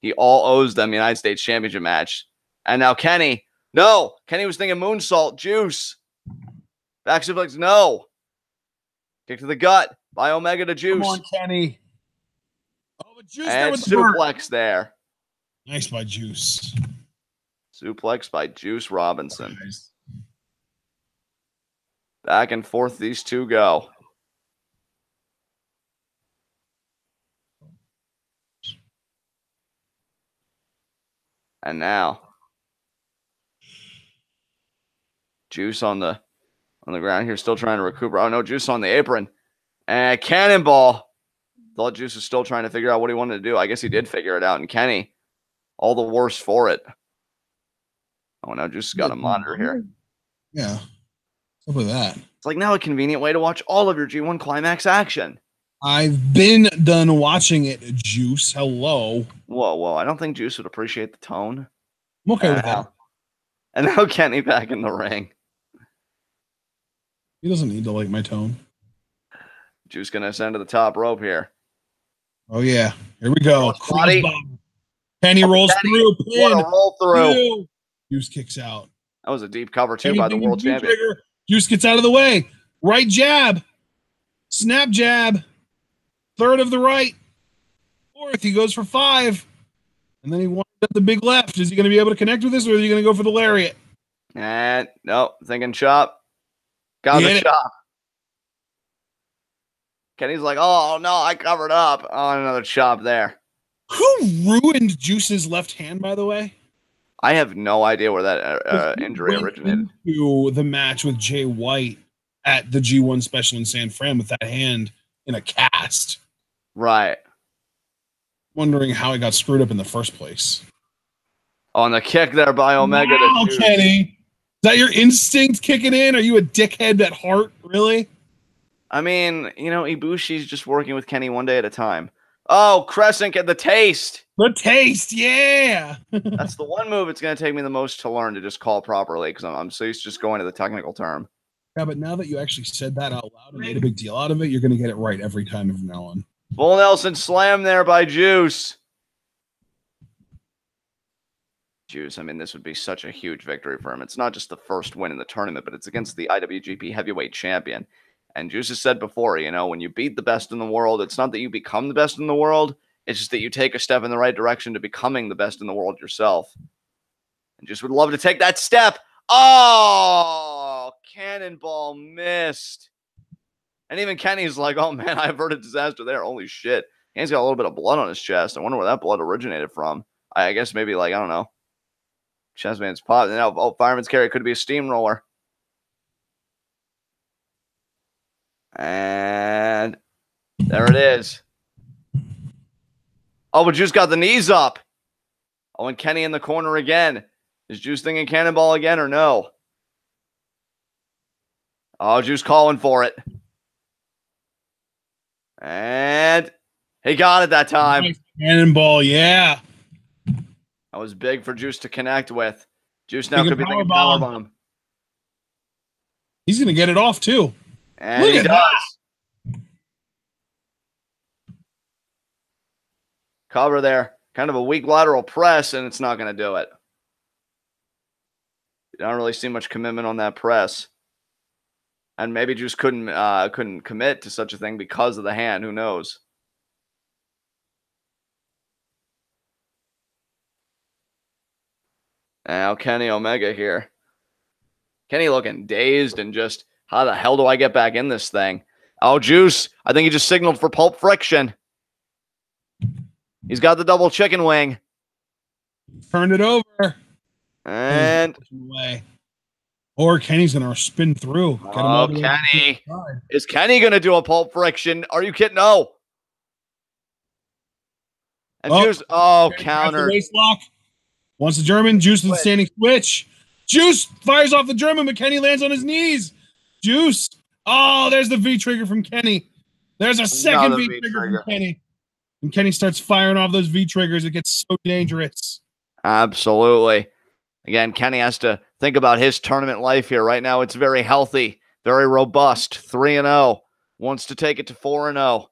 Speaker 2: He all owes them the United States Championship match. And now Kenny. No, Kenny was thinking moonsault. Juice. Back suplex. No. Kick to the gut by Omega to Juice.
Speaker 1: Come on, Kenny. Oh, but Juice
Speaker 2: and suplex there.
Speaker 1: Nice by Juice.
Speaker 2: Suplex by Juice Robinson. Nice. Back and forth these two go. And now Juice on the On the ground here, still trying to recuperate. Oh, no, Juice on the apron. And cannonball. Thought Juice was still trying to figure out what he wanted to do. I guess he did figure it out. And Kenny, all the worse for it. Oh, now Juice has got a monitor here.
Speaker 1: Yeah. What's up with that?
Speaker 2: It's like now a convenient way to watch all of your G1 Climax action.
Speaker 1: I've been done watching it, Juice. Hello.
Speaker 2: Whoa. I don't think Juice would appreciate the tone.
Speaker 1: I'm okay with that.
Speaker 2: And now Kenny back in the ring.
Speaker 1: He doesn't need to like my tone.
Speaker 2: Juice going to ascend to the top rope here.
Speaker 1: Oh, yeah. Here we go. Kenny rolls through. Pin.
Speaker 2: What a roll through.
Speaker 1: Juice kicks out.
Speaker 2: That was a deep cover, too, by the world champion.
Speaker 1: Trigger. Juice gets out of the way. Right jab. Snap jab. Third of the right. Fourth. He goes for 5. And then he winds up the big left. Is he going to be able to connect with this, or is he going to go for the lariat?
Speaker 2: And no, thinking chop. Got the chop. Kenny's like, oh, no, I covered up. Oh, another chop there.
Speaker 1: Who ruined Juice's left hand, by the way?
Speaker 2: I have no idea where that injury originated.
Speaker 1: To the match with Jay White at the G1 special in San Fran with that hand in a cast.
Speaker 2: Right.
Speaker 1: Wondering how it got screwed up in the first place.
Speaker 2: On the kick there by Omega.
Speaker 1: Wow, Kenny. Is that your instinct kicking in? Are you a dickhead at heart? Really?
Speaker 2: I mean, you know, Ibushi's just working with Kenny one day at a time. Oh, Crescent at the taste.
Speaker 1: The taste, yeah.
Speaker 2: That's the one move it's going to take me the most to learn to just call properly because I'm so used to just going to the technical term.
Speaker 1: Yeah, but now that you actually said that out loud and made a big deal out of it, you're going to get it right every time from now on.
Speaker 2: Full Nelson slam there by Juice. Juice, I mean, this would be such a huge victory for him. It's not just the first win in the tournament, but it's against the IWGP heavyweight champion. And Juice has said before, you know, when you beat the best in the world, it's not that you become the best in the world. It's just that you take a step in the right direction to becoming the best in the world yourself. And Juice would love to take that step. Oh, cannonball missed. And even Kenny's like, oh, man, I averted disaster there. Holy shit. Kenny's got a little bit of blood on his chest. I wonder where that blood originated from. I guess maybe like, I don't know. Chessman's pot. And now, Fireman's Carry could be a steamroller. And there it is. Oh, but Juice got the knees up. Oh, and Kenny in the corner again. Is Juice thinking cannonball again or no? Oh, Juice calling for it. And he got it that time.
Speaker 1: Nice cannonball, yeah.
Speaker 2: That was big for Juice to connect with. Juice now could be thinking powerbomb.
Speaker 1: He's going to get it off, too.
Speaker 2: And he does. Cover there. Kind of a weak lateral press, and it's not going to do it. You don't really see much commitment on that press. And maybe Juice couldn't commit to such a thing because of the hand. Who knows? Now Kenny Omega here. Kenny looking dazed and just, how the hell do I get back in this thing? Oh, Juice. I think he just signaled for Pulp Friction. He's got the double chicken wing.
Speaker 1: Turned it over.
Speaker 2: And
Speaker 1: or Kenny's going to spin through.
Speaker 2: Oh, Kenny. Is Kenny going to do a Pulp Friction? Are you kidding? No. And Juice, counter.
Speaker 1: Lock. Wants the German. Juice with the standing switch. Juice fires off the German, but Kenny lands on his knees. Juice. Oh, there's the V-trigger from Kenny. There's a second V-trigger from Kenny. And Kenny starts firing off those V-triggers. It gets so dangerous.
Speaker 2: Absolutely. Again, Kenny has to think about his tournament life here. Right now, it's very healthy, very robust. 3-0. Wants to take it to 4-0.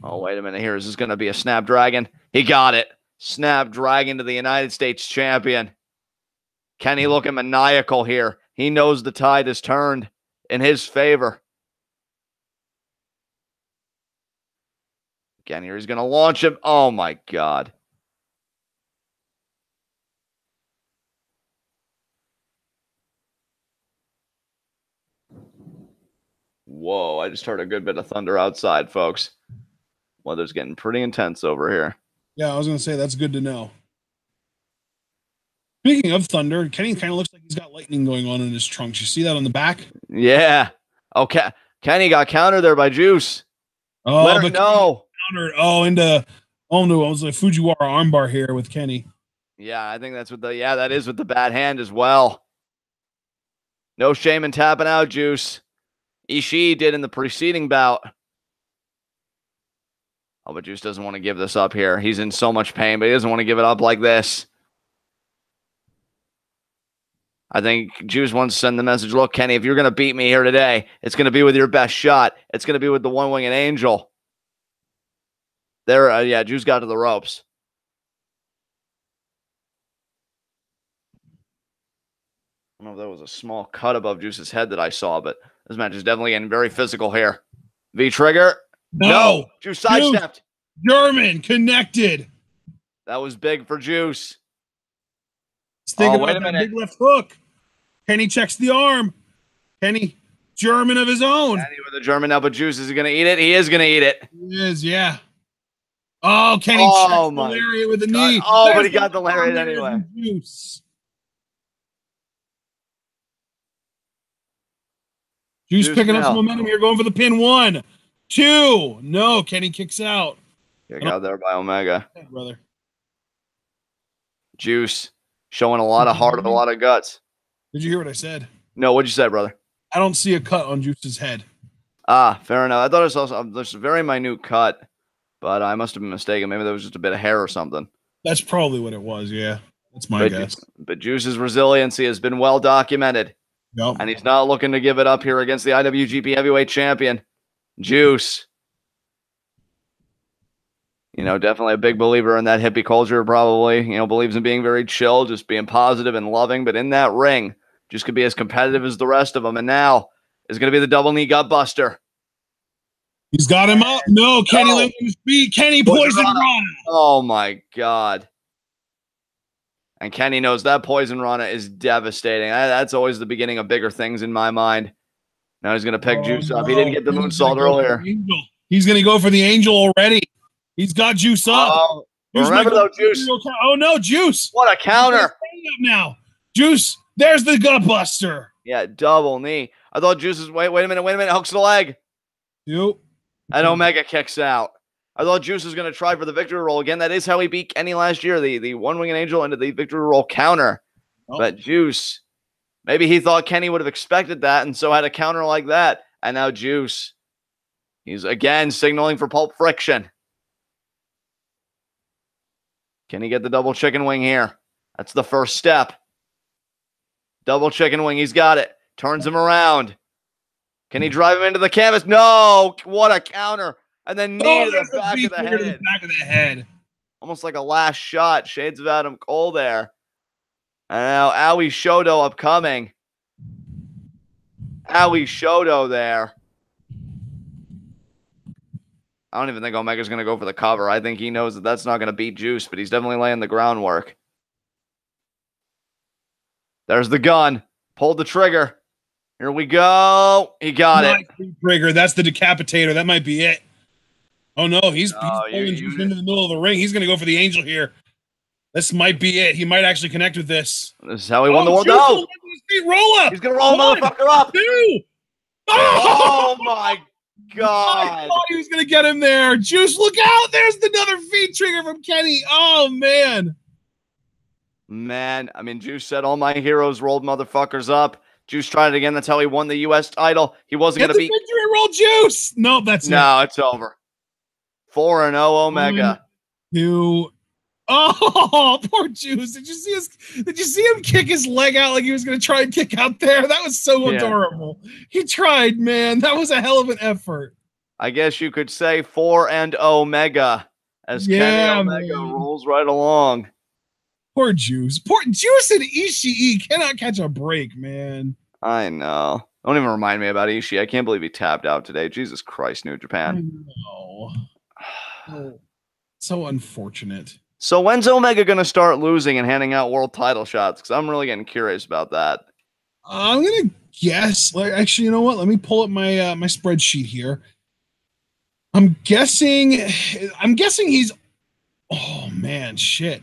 Speaker 2: Oh, wait a minute here. Is this going to be a Snapdragon? He got it. Snapdragon to the United States champion. Kenny looking maniacal here. He knows the tide has turned in his favor. Again, here he's going to launch him. Oh, my God. Whoa, I just heard a good bit of thunder outside, folks. Weather's getting pretty intense over here.
Speaker 1: Yeah, I was going to say, that's good to know. Speaking of thunder, Kenny kind of looks like he's got lightning going on in his trunks. You see that on the back?
Speaker 2: Yeah. Okay. Kenny got countered there by Juice.
Speaker 1: Oh, but
Speaker 2: no.
Speaker 1: Countered. No, it was a Fujiwara armbar here with Kenny.
Speaker 2: Yeah, I think that's that is with the bad hand as well. No shame in tapping out, Juice. Ishii did in the preceding bout. Oh, but Juice doesn't want to give this up here. He's in so much pain, but he doesn't want to give it up like this. I think Juice wants to send the message, look, Kenny, if you're going to beat me here today, it's going to be with your best shot. It's going to be with the one-winged angel. There, Juice got to the ropes. I don't know if that was a small cut above Juice's head that I saw, but this match is definitely getting very physical here. V-trigger. No. Juice sidestepped.
Speaker 1: German connected.
Speaker 2: That was big for Juice.
Speaker 1: Wait a minute. Big left hook. Kenny checks the arm. Kenny, German of his own.
Speaker 2: Kenny with a German now, but Juice, is he going to eat it? He is going to eat it.
Speaker 1: He is, yeah. Oh, Kenny checks the lariat with the knee.
Speaker 2: Oh, but he got the lariat anyway.
Speaker 1: Juice picking up some momentum here, going for the pin. 1, 2. No, Kenny kicks out.
Speaker 2: Kick out there by Omega.
Speaker 1: Yeah, brother.
Speaker 2: Juice showing a lot of heart and a lot of guts.
Speaker 1: Did you hear what I said?
Speaker 2: No, what'd you say, brother?
Speaker 1: I don't see a cut on Juice's head.
Speaker 2: Ah, fair enough. I thought it was also there's a very minute cut, but I must have been mistaken. Maybe there was just a bit of hair or something.
Speaker 1: That's probably what it was, yeah. That's my guess.
Speaker 2: But Juice's resiliency has been well documented.
Speaker 1: Yep.
Speaker 2: And he's not looking to give it up here against the IWGP Heavyweight Champion, Juice. You know, definitely a big believer in that hippie culture, probably. You know, believes in being very chill, just being positive and loving. But in that ring, just could be as competitive as the rest of them. And now is going to be the double knee gut buster.
Speaker 1: He's got him up. No, Kenny landing his feet. Kenny poison Rana.
Speaker 2: Oh, my God. And Kenny knows that poison Rana is devastating. That's always the beginning of bigger things in my mind. Now he's going to pick Juice up. He didn't get the moonsault earlier.
Speaker 1: He's going to go for the angel already. He's got Juice up.
Speaker 2: Remember though, Juice.
Speaker 1: Oh, no, Juice.
Speaker 2: What a counter.
Speaker 1: Up now. Juice, there's the gut buster.
Speaker 2: Yeah, double knee. I thought Juice is, wait a minute. Hooks the leg.
Speaker 1: Yep.
Speaker 2: And Omega kicks out. I thought Juice was going to try for the victory roll again. That is how he beat Kenny last year, the one-winged angel into the victory roll counter. Oh. But Juice, maybe he thought Kenny would have expected that and so had a counter like that. And now Juice, he's again signaling for Pulp Friction. Can he get the double chicken wing here? That's the first step. Double chicken wing, he's got it. Turns him around. Can he drive him into the canvas? No! What a counter. And then knee to the back of the head. Almost like a last shot. Shades of Adam Cole there. And now Aoi Shoto upcoming. Aoi Shoto there. I don't even think Omega's going to go for the cover. I think he knows that that's not going to beat Juice, but he's definitely laying the groundwork. There's the gun. Pulled the trigger. Here we go. He got it.
Speaker 1: Trigger. That's the decapitator. That might be it. Oh, no. He's pulling Juice into the middle of the ring. He's going to go for the angel here. This might be it. He might actually connect with this.
Speaker 2: This is how he won the world. No!
Speaker 1: Roll up.
Speaker 2: He's going to roll the motherfucker up.
Speaker 1: 2.
Speaker 2: Oh, my God.
Speaker 1: I thought he was going to get him there. Juice, look out. There's another feed trigger from Kenny. Oh, man.
Speaker 2: Man, I mean, Juice said all my heroes rolled motherfuckers up. Juice tried it again. That's how he won the U.S. title. He wasn't going to beat.
Speaker 1: Victory roll, Juice. No,
Speaker 2: it's over. 4-0 Omega.
Speaker 1: 2. Oh, poor Juice. Did you see him kick his leg out like he was going to try and kick out there? That was so adorable. He tried, man. That was a hell of an effort.
Speaker 2: I guess you could say 4-0 Omega as Kenny Omega rolls right along.
Speaker 1: Poor Juice. Poor Juice and Ishii cannot catch a break, man.
Speaker 2: I know. Don't even remind me about Ishii. I can't believe he tapped out today. Jesus Christ, New Japan.
Speaker 1: I know. So unfortunate.
Speaker 2: So when's Omega going to start losing and handing out world title shots? Because I'm really getting curious about that.
Speaker 1: I'm going to guess. Actually, you know what? Let me pull up my my spreadsheet here. I'm guessing he's... Oh, man, shit.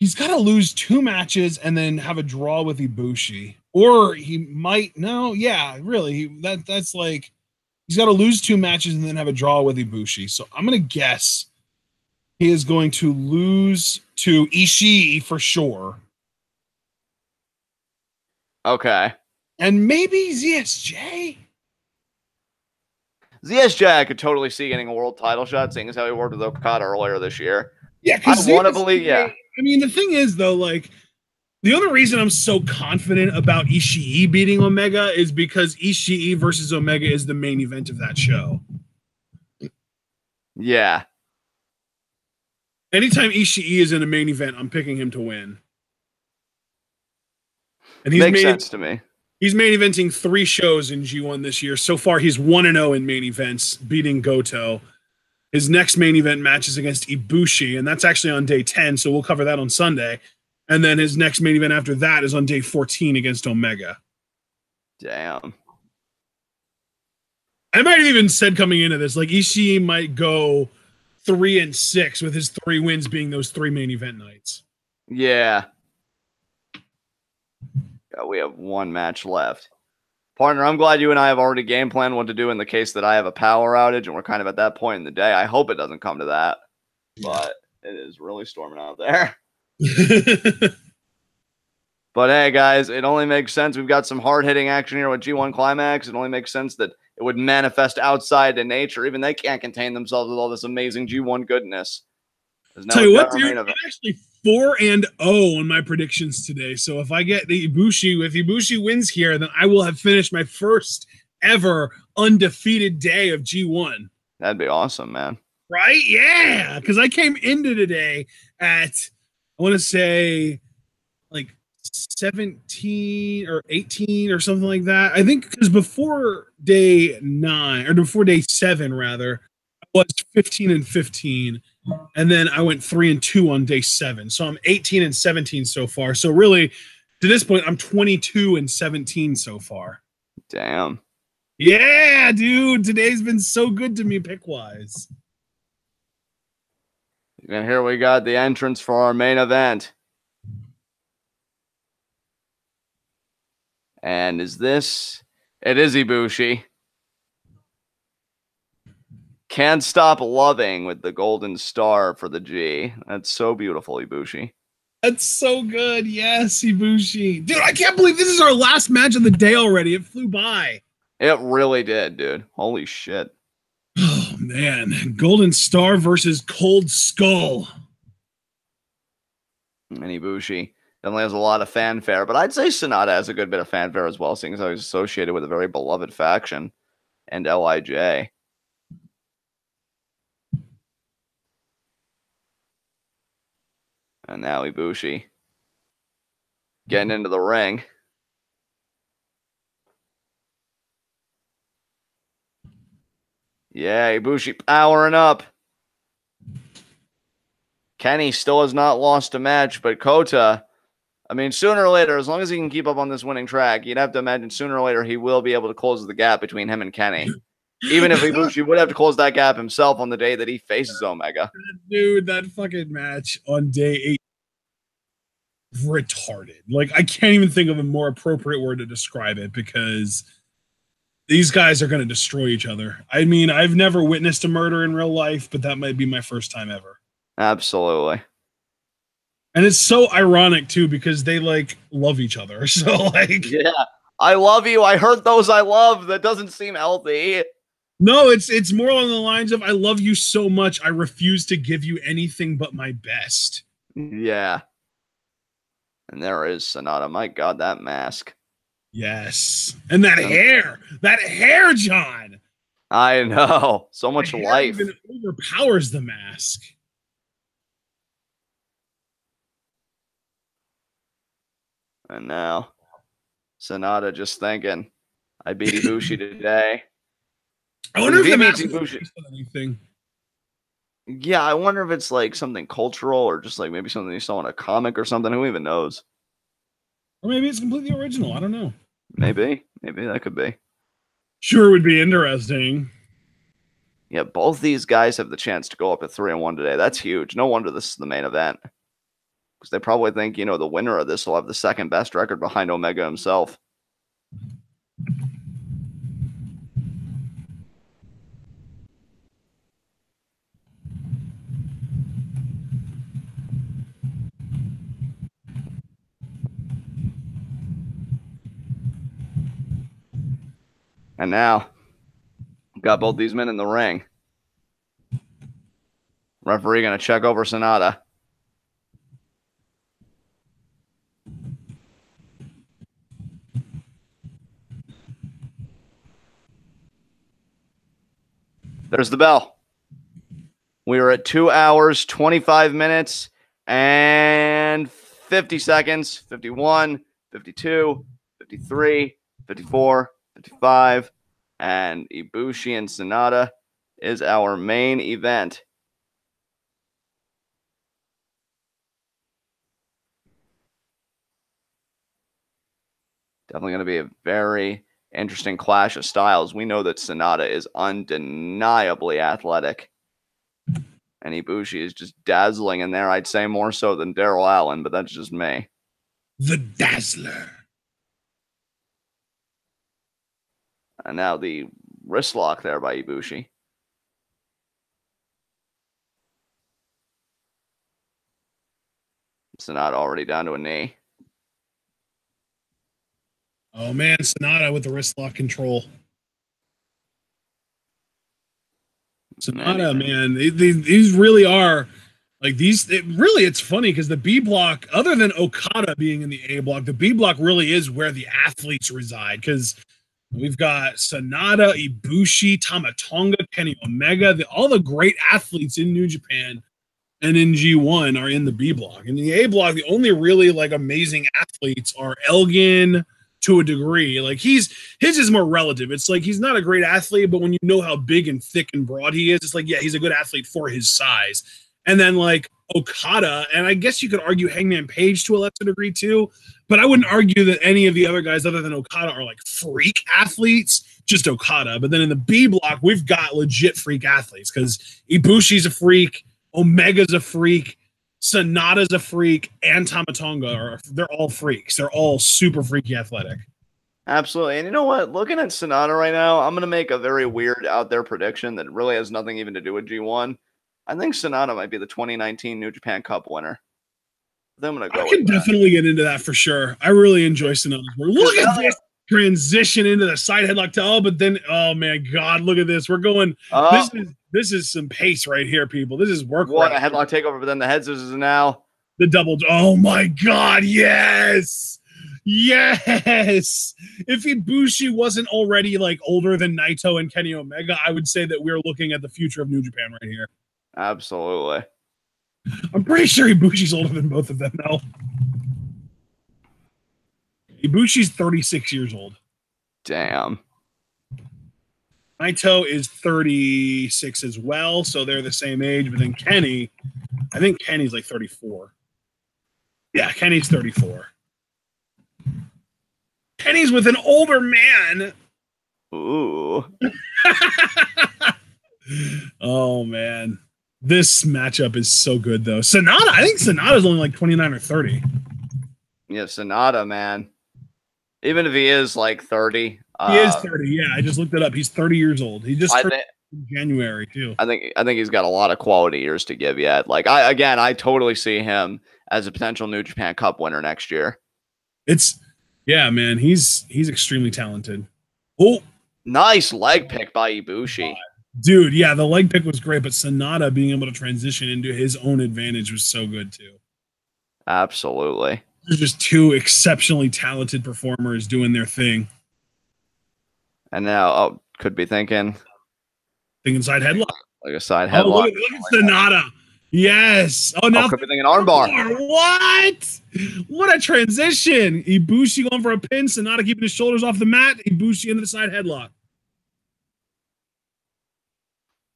Speaker 1: He's got to lose 2 matches and then have a draw with Ibushi. Or he might, no, yeah, really. That's like, he's got to lose 2 matches and then have a draw with Ibushi. So I'm going to guess he is going to lose to Ishii for sure.
Speaker 2: Okay.
Speaker 1: And maybe ZSJ.
Speaker 2: ZSJ, I could totally see getting a world title shot, seeing as how he worked with Okada earlier this year.
Speaker 1: Yeah, because
Speaker 2: I want to believe, yeah.
Speaker 1: I mean, the thing is, though, like, the other reason I'm so confident about Ishii beating Omega is because Ishii versus Omega is the main event of that show.
Speaker 2: Yeah.
Speaker 1: Anytime Ishii is in a main event, I'm picking him to win. And
Speaker 2: Makes sense to me.
Speaker 1: He's main eventing 3 shows in G1 this year. So far, he's 1-0 in main events, beating Goto. His next main event match is against Ibushi, and that's actually on day 10, so we'll cover that on Sunday. And then his next main event after that is on day 14 against Omega.
Speaker 2: Damn.
Speaker 1: I might have even said coming into this, like, Ishii might go 3-6 with his 3 wins being those 3 main event nights.
Speaker 2: Yeah. We have 1 match left. Partner, I'm glad you and I have already game planned what to do in the case that I have a power outage and we're kind of at that point in the day. I hope it doesn't come to that. But it is really storming out there. But hey, guys, it only makes sense. We've got some hard-hitting action here with G1 Climax. It only makes sense that it would manifest outside in nature. Even they can't contain themselves with all this amazing G1 goodness.
Speaker 1: Tell you what, dude, I'm actually 4-0 on my predictions today. So if I get the Ibushi, if Ibushi wins here, then I will have finished my first ever undefeated day of G1.
Speaker 2: That'd be awesome, man.
Speaker 1: Right? Yeah. Because I came into today at, I want to say, like 17 or 18 or something like that. I think because before day 9, or before day 7, rather, I was 15-15. And then I went 3-2 on day 7. So I'm 18-17 so far. So really, to this point, I'm 22-17 so far.
Speaker 2: Damn.
Speaker 1: Yeah, dude. Today's been so good to me pick-wise.
Speaker 2: And here we got the entrance for our main event. And is this... It is Ibushi. Can't stop loving with the golden star for the G. That's so beautiful, Ibushi.
Speaker 1: That's so good. Yes, Ibushi. Dude, I can't believe this is our last match of the day already. It flew by.
Speaker 2: It really did, dude. Holy shit.
Speaker 1: Oh, man. Golden Star versus Cold Skull.
Speaker 2: And Ibushi definitely has a lot of fanfare, but I'd say SANADA has a good bit of fanfare as well, seeing as how he's associated with a very beloved faction and LIJ. And now Ibushi getting into the ring. Yeah, Ibushi powering up. Kenny still has not lost a match, but Kota, I mean, sooner or later, as long as he can keep up on this winning track, you'd have to imagine sooner or later he will be able to close the gap between him and Kenny. Even if Ibushi would have to close that gap himself on the day that he faces Omega.
Speaker 1: Dude, that fucking match on day 8. Retarded. Like, I can't even think of a more appropriate word to describe it because these guys are going to destroy each other. I mean, I've never witnessed a murder in real life, but that might be my first time ever.
Speaker 2: Absolutely.
Speaker 1: And it's so ironic too because they like love each other. So like,
Speaker 2: yeah, I love you. I hurt those I love. That doesn't seem healthy.
Speaker 1: No, it's more along the lines of I love you so much I refuse to give you anything but my best.
Speaker 2: Yeah. And there is SANADA. My God, that mask.
Speaker 1: Yes. And that hair, John.
Speaker 2: I know. So much life.
Speaker 1: Even overpowers the mask.
Speaker 2: And now, SANADA just thinking, I beat Ibushi today.
Speaker 1: I wonder if he beats Ibushi. Anything.
Speaker 2: Yeah, I wonder if it's like something cultural or just like maybe something you saw in a comic or something. Who even knows?
Speaker 1: Or maybe it's completely original. I don't know.
Speaker 2: Maybe that could be.
Speaker 1: Sure would be interesting.
Speaker 2: Yeah, both these guys have the chance to go up to 3-1 today. That's huge. No wonder this is the main event. because they probably think, you know, the winner of this will have the second best record behind Omega himself. And now, got both these men in the ring. Referee going to check over SANADA. There's the bell. We are at 2 hours, 25 minutes, and 50 seconds. 51, 52, 53, 54, 55, and Ibushi and SANADA is our main event. Definitely going to be a very interesting clash of styles. We know that SANADA is undeniably athletic, and Ibushi is just dazzling in there. I'd say more so than Daryl Allen, but that's just me.
Speaker 1: The Dazzler.
Speaker 2: And now the wrist lock there by Ibushi. SANADA already down to a knee.
Speaker 1: Oh, man, SANADA with the wrist lock control. SANADA, man, these really are like these. It's funny because the B block, other than Okada being in the A block, the B block really is where the athletes reside because we've got SANADA, Ibushi, Tama, Tonga, Kenny Omega, all the great athletes in New Japan and in G1 are in the B block. In the A block, the only really like amazing athletes are Elgin. To a degree, like his is more relative. It's like he's not a great athlete, but when you know how big and thick and broad he is, it's like, yeah, he's a good athlete for his size. And then like Okada, and I guess you could argue Hangman Page to a lesser degree too, but I wouldn't argue that any of the other guys other than Okada are like freak athletes, just Okada. But then in the B block, we've got legit freak athletes because Ibushi's a freak, Omega's a freak, SANADA's a freak, and Tama Tonga they're all freaks. They're all super freaky athletic.
Speaker 2: Absolutely. And you know what? Looking at SANADA right now, I'm going to make a very weird out there prediction that really has nothing even to do with G1. I think SANADA might be the 2019 New Japan Cup winner. I'm going to go.
Speaker 1: I can definitely get into that for sure. I really enjoy SANADA's work. Look at this transition into the side headlock to but then, oh man, God, look at this. We're going. This is some pace right here, people. This is work.
Speaker 2: What a headlock takeover, but then the head scissors now.
Speaker 1: The double. Oh my God, yes. Yes. If Ibushi wasn't already like older than Naito and Kenny Omega, I would say that we're looking at the future of New Japan right here.
Speaker 2: Absolutely.
Speaker 1: I'm pretty sure Ibushi's older than both of them now. Ibushi's 36 years old.
Speaker 2: Damn.
Speaker 1: Naito is 36 as well, so they're the same age. But then Kenny, I think Kenny's like 34. Yeah, Kenny's 34. Kenny's with an older man.
Speaker 2: Ooh.
Speaker 1: Oh, man. This matchup is so good, though. SANADA, I think SANADA's only like 29 or 30.
Speaker 2: Yeah, SANADA, man. Even if he is like 30.
Speaker 1: He is 30, yeah. I just looked it up. He's 30 years old. He just turned in January, too.
Speaker 2: I think he's got a lot of quality years to give yet. Like, I totally see him as a potential New Japan Cup winner next year.
Speaker 1: Yeah, man. He's extremely talented. Oh,
Speaker 2: nice leg pick by Ibushi.
Speaker 1: Dude, yeah, the leg pick was great, but SANADA being able to transition into his own advantage was so good, too.
Speaker 2: Absolutely.
Speaker 1: There's just two exceptionally talented performers doing their thing.
Speaker 2: And now, could be thinking
Speaker 1: side headlock.
Speaker 2: Like a side headlock.
Speaker 1: Look at SANADA. Yes. Oh, now
Speaker 2: could be thinking armbar.
Speaker 1: What? What a transition. Ibushi going for a pin. SANADA keeping his shoulders off the mat. Ibushi into the side headlock.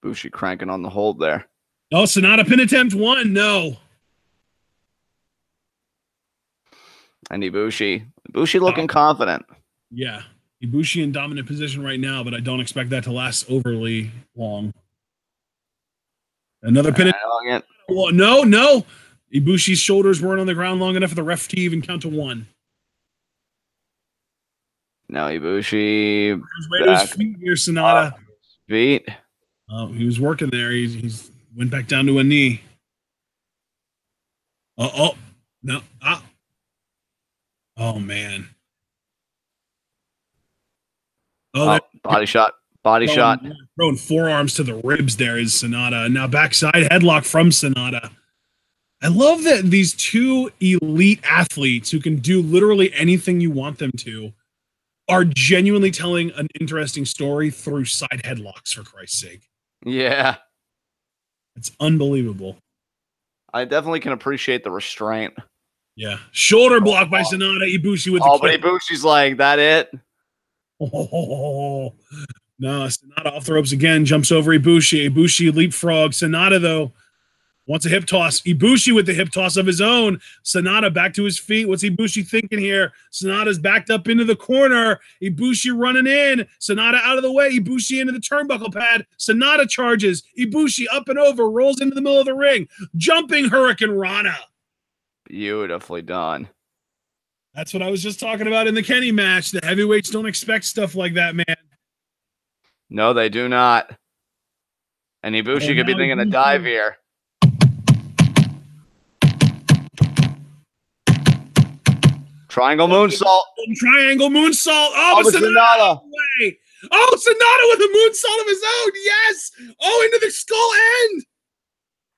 Speaker 2: Ibushi cranking on the hold there.
Speaker 1: Oh, SANADA pin attempt 1. No.
Speaker 2: And Ibushi looking confident.
Speaker 1: Yeah. Ibushi in dominant position right now, but I don't expect that to last overly long. Another pin. No. Ibushi's shoulders weren't on the ground long enough for the ref to even count to 1.
Speaker 2: Now Ibushi
Speaker 1: His way to his feet here, SANADA.
Speaker 2: Feet.
Speaker 1: Oh, he was working there. He's went back down to a knee. Oh, no. Ah. Oh, man.
Speaker 2: Oh, body shot. Body shot.
Speaker 1: Throwing forearms to the ribs there is SANADA. And now backside headlock from SANADA. I love that these two elite athletes who can do literally anything you want them to are genuinely telling an interesting story through side headlocks, for Christ's sake.
Speaker 2: Yeah.
Speaker 1: It's unbelievable.
Speaker 2: I definitely can appreciate the restraint.
Speaker 1: Yeah. Shoulder block by SANADA. Ibushi with the
Speaker 2: kick. But Ibushi's like, that it?
Speaker 1: Oh, no. SANADA off the ropes again. Jumps over Ibushi. Ibushi leapfrog. SANADA, though, wants a hip toss. Ibushi with the hip toss of his own. SANADA back to his feet. What's Ibushi thinking here? SANADA's backed up into the corner. Ibushi running in. SANADA out of the way. Ibushi into the turnbuckle pad. SANADA charges. Ibushi up and over. Rolls into the middle of the ring. Jumping Hurricane Rana.
Speaker 2: Beautifully done.
Speaker 1: That's what I was just talking about in the Kenny match. The heavyweights don't expect stuff like that, man.
Speaker 2: No, they do not. And Ibushi could be thinking a dive here. Triangle moonsault.
Speaker 1: Triangle moonsault. Oh,
Speaker 2: SANADA.
Speaker 1: Oh, SANADA with a moonsault of his own. Yes. Oh, into the skull end.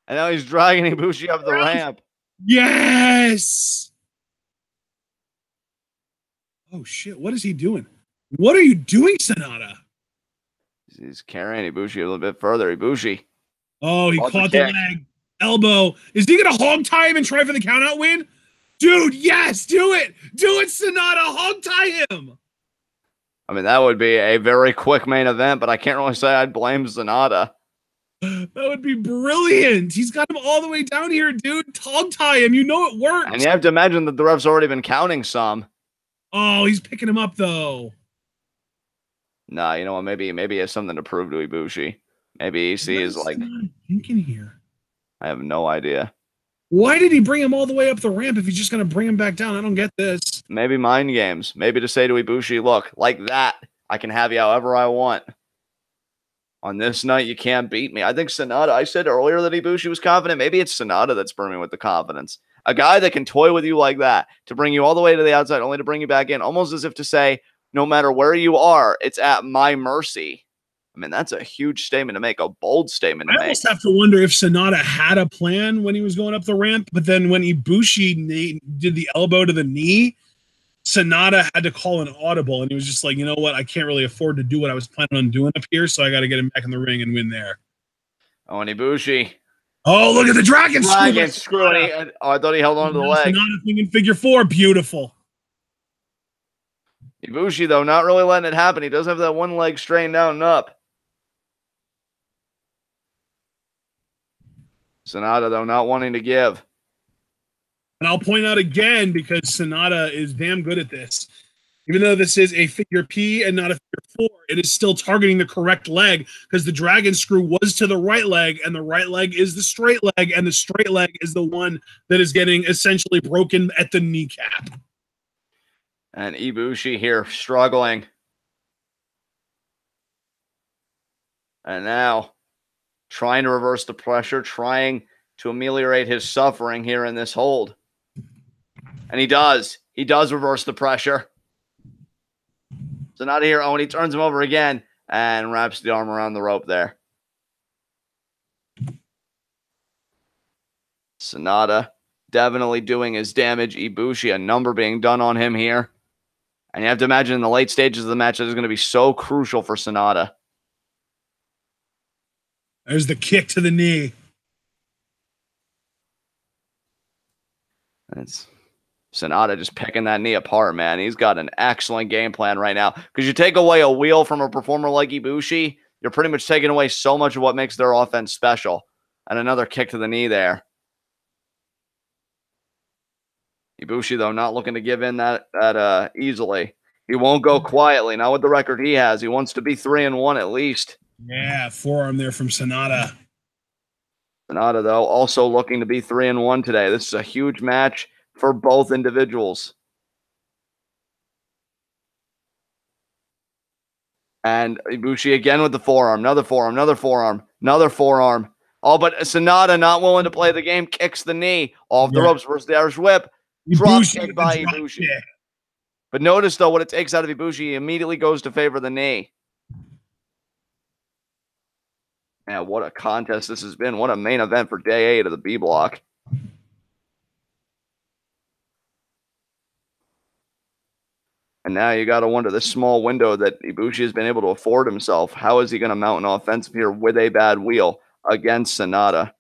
Speaker 2: And now he's dragging Ibushi up the ramp.
Speaker 1: Yes. Oh, shit. What is he doing? What are you doing, SANADA?
Speaker 2: He's carrying Ibushi a little bit further. Ibushi.
Speaker 1: Oh, he caught the leg. Elbow. Is he going to hog tie him and try for the countout win? Dude, yes, do it. Do it, SANADA. Hog tie him.
Speaker 2: I mean, that would be a very quick main event, but I can't really say I'd blame SANADA.
Speaker 1: That would be brilliant. He's got him all the way down here, dude. Hog tie him. You know it works.
Speaker 2: And you have to imagine that the ref's already been counting some.
Speaker 1: Oh, he's picking him up, though.
Speaker 2: Nah, you know what? Maybe he has something to prove to Ibushi. Maybe Ishii is like...
Speaker 1: thinking here?
Speaker 2: I have no idea.
Speaker 1: Why did he bring him all the way up the ramp if he's just going to bring him back down? I don't get this.
Speaker 2: Maybe mind games. Maybe to say to Ibushi, look, like that, I can have you however I want. On this night, you can't beat me. I think SANADA, I said earlier that Ibushi was confident. Maybe it's SANADA that's brimming with the confidence. A guy that can toy with you like that, to bring you all the way to the outside, only to bring you back in, almost as if to say, no matter where you are, it's at my mercy. I mean, that's a huge statement to make, a bold statement to make. I
Speaker 1: almost have to wonder if SANADA had a plan when he was going up the ramp, but then when Ibushi did the elbow to the knee, SANADA had to call an audible, and he was just like, you know what, I can't really afford to do what I was planning on doing up here, so I got to get him back in the ring and win there.
Speaker 2: Oh, and Ibushi.
Speaker 1: Oh, look at the dragon
Speaker 2: screw. I thought he held on to the leg.
Speaker 1: SANADA thinking figure four, beautiful.
Speaker 2: Ibushi, though, not really letting it happen. He does have that one leg straightened out and up. SANADA, though, not wanting to give.
Speaker 1: And I'll point out again, because SANADA is damn good at this. Even though this is a figure P and not a figure 4, it is still targeting the correct leg, because the dragon screw was to the right leg, and the right leg is the straight leg, and the straight leg is the one that is getting essentially broken at the kneecap.
Speaker 2: And Ibushi here struggling. And now trying to reverse the pressure, trying to ameliorate his suffering here in this hold. And he does. He does reverse the pressure. So not here. Oh, and he turns him over again and wraps the arm around the rope there. SANADA definitely doing his damage. Ibushi, a number being done on him here. And you have to imagine in the late stages of the match, that is going to be so crucial for SANADA.
Speaker 1: There's the kick to the knee.
Speaker 2: That's SANADA just picking that knee apart, man. He's got an excellent game plan right now. Because you take away a wheel from a performer like Ibushi, you're pretty much taking away so much of what makes their offense special. And another kick to the knee there. Ibushi, though, not looking to give in that easily. He won't go quietly. Not with the record he has. He wants to be 3-1 at least.
Speaker 1: Yeah, forearm there from SANADA.
Speaker 2: SANADA, though, also looking to be 3-1 today. This is a huge match for both individuals. And Ibushi again with the forearm. Another forearm, another forearm, another forearm. Oh, but SANADA not willing to play the game. Kicks the knee. Off the ropes versus the Irish whip. Drop kick by Ibushi. But notice, though, what it takes out of Ibushi. He immediately goes to favor the knee. Man, what a contest this has been. What a main event for day 8 of the B block. And now you got to wonder, this small window that Ibushi has been able to afford himself, how is he going to mount an offensive here with a bad wheel against SANADA?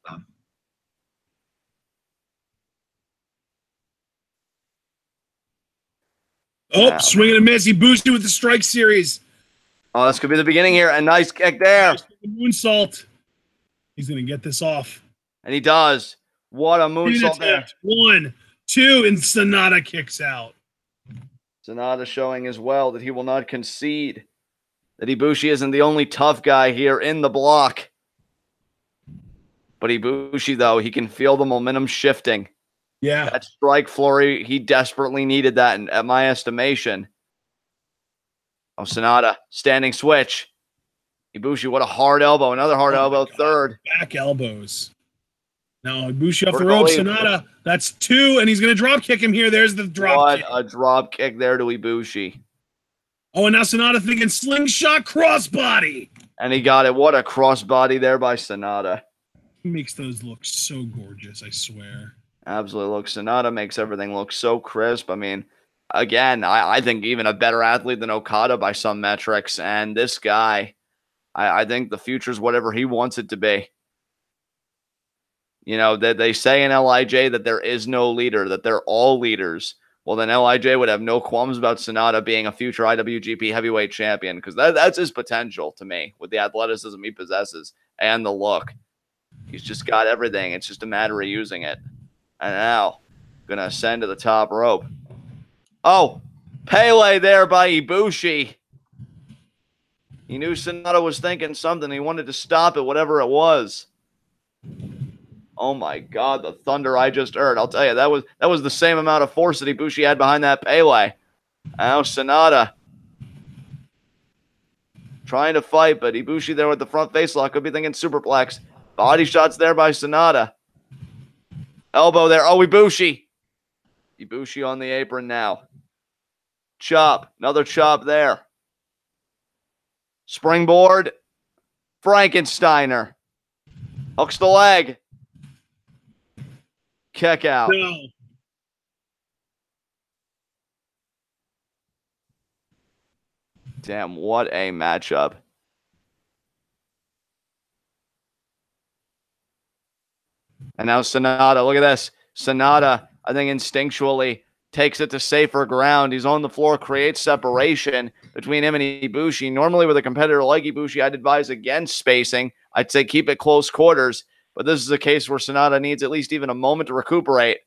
Speaker 1: Oh, swing and a miss. Ibushi with the strike series.
Speaker 2: Oh, this could be the beginning here. A nice kick there.
Speaker 1: Moonsault. He's going to get this off.
Speaker 2: And he does. What a moonsault there.
Speaker 1: 1, 2, and SANADA kicks out.
Speaker 2: SANADA showing as well that he will not concede. That Ibushi isn't the only tough guy here in the block. But Ibushi, though, he can feel the momentum shifting.
Speaker 1: Yeah.
Speaker 2: That strike flurry, he desperately needed that, at my estimation. Oh, SANADA, standing switch. Ibushi, what a hard elbow. Another hard elbow, third.
Speaker 1: Back elbows. Now, Ibushi off the ropes. SANADA, that's 2, and he's going to drop kick him here. There's the drop kick.
Speaker 2: What a drop kick there to Ibushi.
Speaker 1: Oh, and now SANADA thinking slingshot crossbody.
Speaker 2: And he got it. What a crossbody there by SANADA.
Speaker 1: He makes those look so gorgeous, I swear.
Speaker 2: Absolutely. Look, SANADA makes everything look so crisp. I mean, again, I think even a better athlete than Okada by some metrics. And this guy, I think the future is whatever he wants it to be. You know, that they say in LIJ that there is no leader, that they're all leaders. Well, then LIJ would have no qualms about SANADA being a future IWGP heavyweight champion, because that's his potential to me with the athleticism he possesses and the look. He's just got everything. It's just a matter of using it. And now, going to ascend to the top rope. Oh, Pele there by Ibushi. He knew SANADA was thinking something. He wanted to stop it, whatever it was. Oh my God, the thunder I just heard. I'll tell you, that was the same amount of force that Ibushi had behind that Pele. Now SANADA trying to fight, but Ibushi there with the front face lock. Could be thinking superplex. Body shots there by SANADA. Elbow there. Oh, Ibushi. Ibushi on the apron now. Chop. Another chop there. Springboard. Frankensteiner. Hooks the leg. Kick out.
Speaker 1: No.
Speaker 2: Damn, what a matchup. And now SANADA, look at this. SANADA, I think instinctually takes it to safer ground. He's on the floor, creates separation between him and Ibushi. Normally with a competitor like Ibushi, I'd advise against spacing. I'd say keep it close quarters. But this is a case where SANADA needs at least even a moment to recuperate.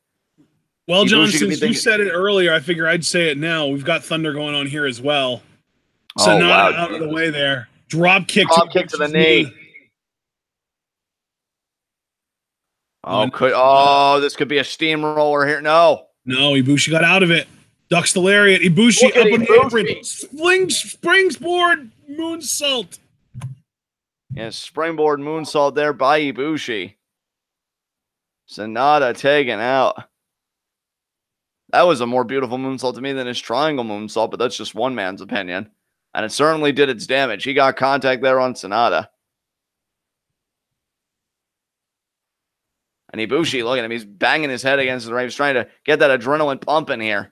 Speaker 1: Well, John, since you said it earlier, I figure I'd say it now. We've got thunder going on here as well. SANADA out of the way there. Drop kick
Speaker 2: to the knee. Oh, this could be a steamroller here. No,
Speaker 1: Ibushi got out of it. Ducks the lariat. Ibushi up on the apron. Springboard moonsault.
Speaker 2: Yes, springboard moonsault there by Ibushi. SANADA taken out. That was a more beautiful moonsault to me than his triangle moonsault, but that's just one man's opinion. And it certainly did its damage. He got contact there on SANADA. And Ibushi, look at him. He's banging his head against the ring. He's trying to get that adrenaline pumping here.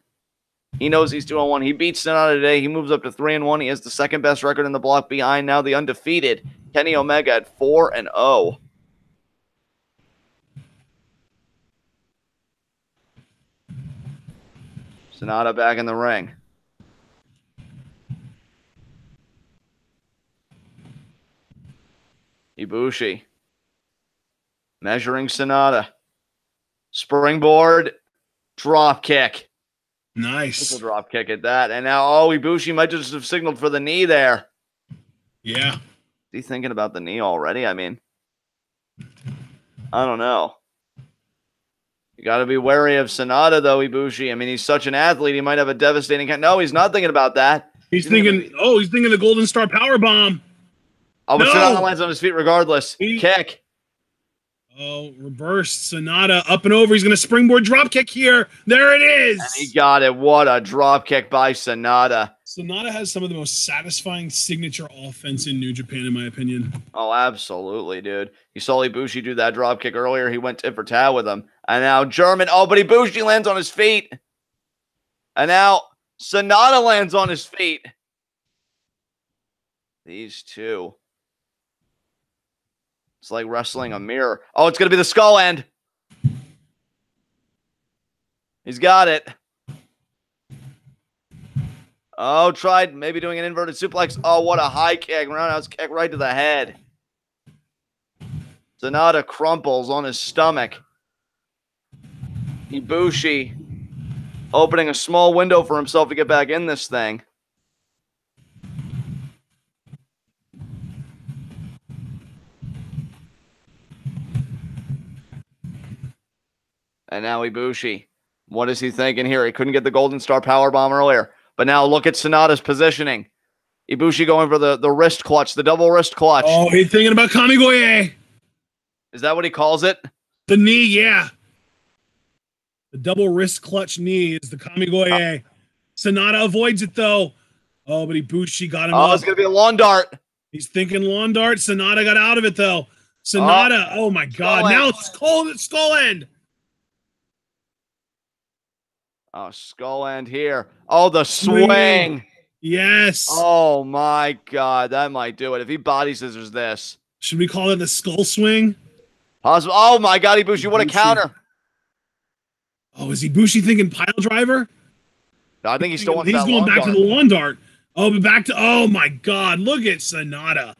Speaker 2: He knows he's 2-1. He beats SANADA today. He moves up to 3-1. He has the second best record in the block behind now the undefeated Kenny Omega at 4-0. SANADA back in the ring. Ibushi measuring SANADA. Springboard. Drop kick.
Speaker 1: Nice.
Speaker 2: A drop kick at that. And now, Ibushi might just have signaled for the knee there.
Speaker 1: Yeah.
Speaker 2: Is he thinking about the knee already? I mean, I don't know. You got to be wary of SANADA, though, Ibushi. I mean, he's such an athlete. He might have a devastating... No, he's not thinking about that.
Speaker 1: He's thinking the Golden Star Power Bomb.
Speaker 2: Oh, but SANADA lands on his feet regardless. Kick.
Speaker 1: Oh, reversed. SANADA up and over. He's going to springboard drop kick here. There it is.
Speaker 2: And he got it. What a drop kick by SANADA.
Speaker 1: SANADA has some of the most satisfying signature offense in New Japan, in my opinion.
Speaker 2: Oh, absolutely, dude. You saw Ibushi do that drop kick earlier. He went tit for tat with him. And now German. Oh, but Ibushi lands on his feet. And now SANADA lands on his feet. These two. It's like wrestling a mirror. Oh, it's going to be the skull end. He's got it. Oh, tried maybe doing an inverted suplex. Oh, what a high kick. Roundhouse kick right to the head. SANADA crumples on his stomach. Ibushi opening a small window for himself to get back in this thing. And now Ibushi. What is he thinking here? He couldn't get the Golden Star Powerbomb earlier. But now look at SANADA's positioning. Ibushi going for the wrist clutch, the double wrist clutch.
Speaker 1: Oh, he's thinking about Kamigoye.
Speaker 2: Is that what he calls it?
Speaker 1: The knee, yeah. The double wrist clutch knee is the Kamigoye. SANADA avoids it, though. Oh, but Ibushi got him up.
Speaker 2: It's going to be a lawn dart.
Speaker 1: He's thinking lawn dart. SANADA got out of it, though. SANADA, oh my God. Now it's skull end.
Speaker 2: Oh, skull end here. Oh, the swing.
Speaker 1: Yes.
Speaker 2: Oh, my God. That might do it. If he body scissors this.
Speaker 1: Should we call it the skull swing?
Speaker 2: Possible. Oh, my God, Ibushi. What a counter.
Speaker 1: Oh, is Ibushi thinking pile driver?
Speaker 2: No, I think he's still
Speaker 1: He's going back to the lawn dart. Oh, but back to... Oh, my God. Look at SANADA.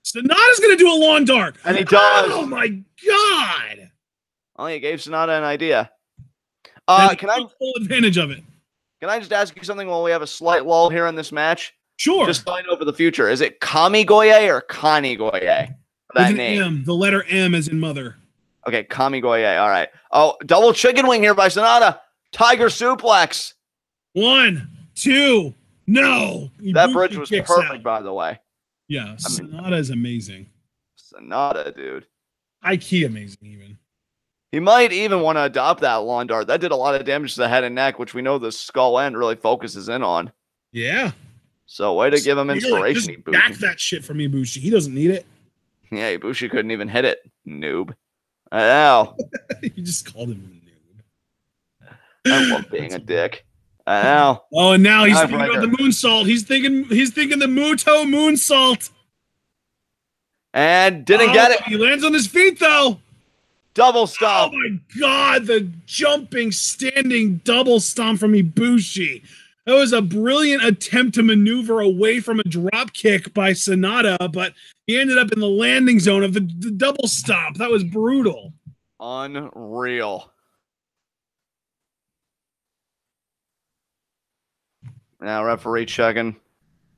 Speaker 1: SANADA's going to do a lawn dart.
Speaker 2: And he does.
Speaker 1: Oh, my God.
Speaker 2: Oh, he gave SANADA an idea.
Speaker 1: Can I full advantage of it?
Speaker 2: Can I just ask you something while we have a slight lull here in this match?
Speaker 1: Sure.
Speaker 2: Just so I know for the future. Is it Kamigoye or Kanigoye? That name.
Speaker 1: M. The letter M as in mother.
Speaker 2: Okay, Kamigoye. All right. Oh, double chicken wing here by SANADA. Tiger suplex.
Speaker 1: 1, 2. No.
Speaker 2: That bridge was perfect, by the way.
Speaker 1: Yeah, SANADA is amazing.
Speaker 2: SANADA, dude.
Speaker 1: High key amazing, even.
Speaker 2: He might even want to adopt that lawn dart. That did a lot of damage to the head and neck, which we know the skull end really focuses in on.
Speaker 1: Yeah.
Speaker 2: So, way to give him inspiration,
Speaker 1: Ibushi. Back that shit from Ibushi. He doesn't need it.
Speaker 2: Yeah, Ibushi couldn't even hit it. Noob. I know.
Speaker 1: You just called him a noob.
Speaker 2: I love being a dick. I know.
Speaker 1: Oh, and now he's thinking about the moonsault. He's thinking the Muto moonsault.
Speaker 2: And didn't get it.
Speaker 1: He lands on his feet, though.
Speaker 2: Double stomp.
Speaker 1: Oh, my God. The jumping, standing double stomp from Ibushi. That was a brilliant attempt to maneuver away from a drop kick by SANADA, but he ended up in the landing zone of the double stomp. That was brutal.
Speaker 2: Unreal. Now referee checking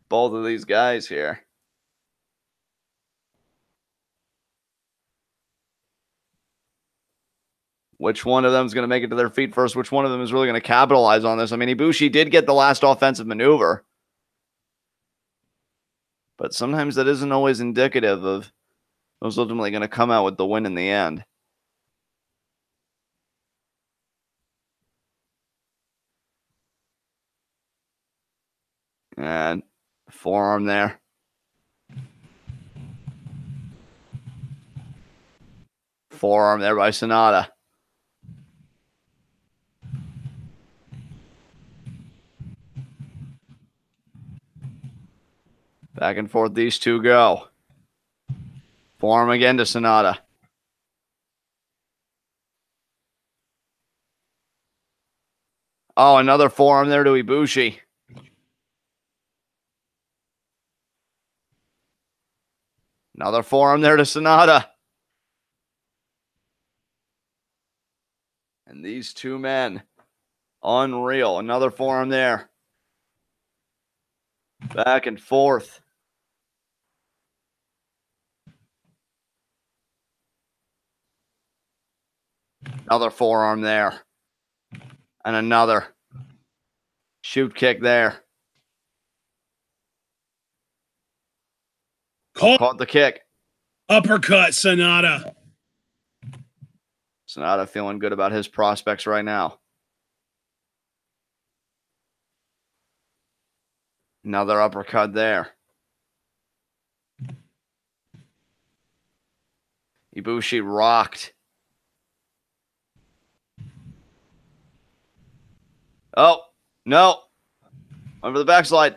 Speaker 2: both of these guys here. Which one of them is going to make it to their feet first? Which one of them is really going to capitalize on this? I mean, Ibushi did get the last offensive maneuver. But sometimes that isn't always indicative of who's ultimately going to come out with the win in the end. And forearm there. Forearm there by SANADA. Back and forth these two go. Forearm again to SANADA. Oh, another forearm there to Ibushi. Another forearm there to SANADA. And these two men, unreal. Another forearm there. Back and forth. Another forearm there. And another shoot kick there. Caught the kick.
Speaker 1: Uppercut, SANADA.
Speaker 2: SANADA feeling good about his prospects right now. Another uppercut there. Ibushi rocked. Oh, no. Over the backslide.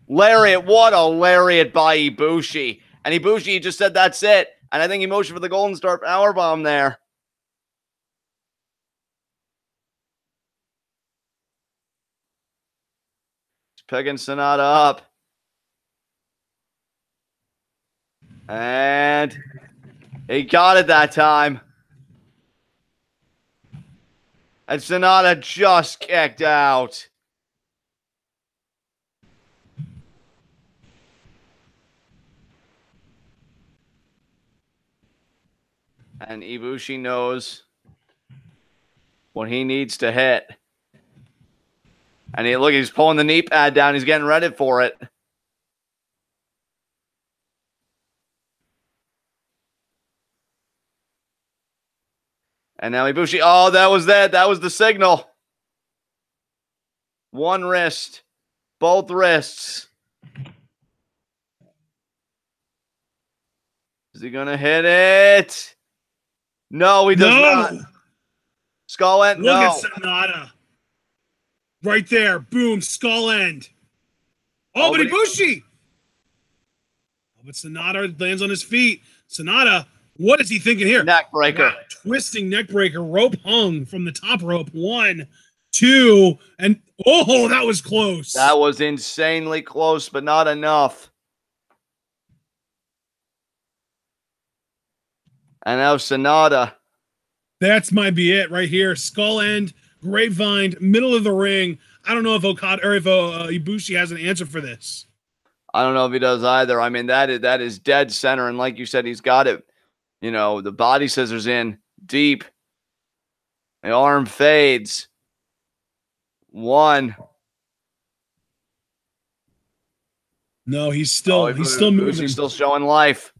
Speaker 2: Lariat. What a lariat by Ibushi. And Ibushi just said that's it. And I think he motioned for the Golden Star Powerbomb there. He's picking SANADA up. And he got it that time. And SANADA just kicked out. And Ibushi knows what he needs to hit. And look, he's pulling the knee pad down. He's getting ready for it. And now Ibushi, oh, that was that. That was the signal. One wrist. Both wrists. Is he going to hit it? No, he does not. Skull end.
Speaker 1: Look at SANADA. Right there. Boom. Skull end. Oh, but Ibushi. But SANADA lands on his feet. SANADA, what is he thinking here?
Speaker 2: Neck breaker.
Speaker 1: Twisting neck breaker. Rope hung from the top rope. 1, 2, and oh, that was close.
Speaker 2: That was insanely close, but not enough. And now SANADA.
Speaker 1: That's might be it right here. Skull end, grapevine, middle of the ring. I don't know if Okada or if Ibushi has an answer for this.
Speaker 2: I don't know if he does either. I mean, that is dead center. And like you said, he's got it. You know, the body scissors in deep. The arm fades. 1.
Speaker 1: No, he's still moving.
Speaker 2: He's still showing life.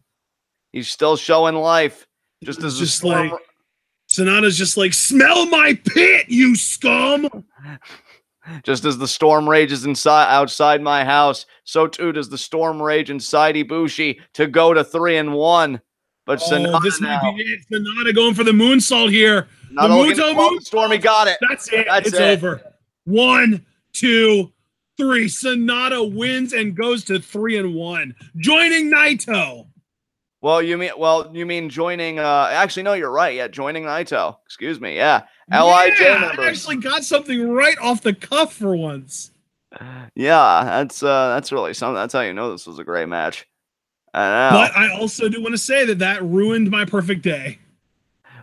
Speaker 2: He's still showing life. Just
Speaker 1: like SANADA's just like, smell my pit, you scum.
Speaker 2: Just as the storm rages outside my house, so too does the storm rage inside Ibushi to go to 3-1. But SANADA
Speaker 1: this might be it. SANADA going for the moonsault here.
Speaker 2: Not the storm, he got it.
Speaker 1: That's it. It's over. 1, 2, 3. SANADA wins and goes to 3-1, joining Naito.
Speaker 2: Well, you mean joining? Actually, no, you're right. Yeah, joining Naito. Excuse me. Yeah, LIJ members.
Speaker 1: I actually got something right off the cuff for
Speaker 2: Yeah, that's really something. That's how you know this was a great match.
Speaker 1: But I also do want to say that ruined my perfect day.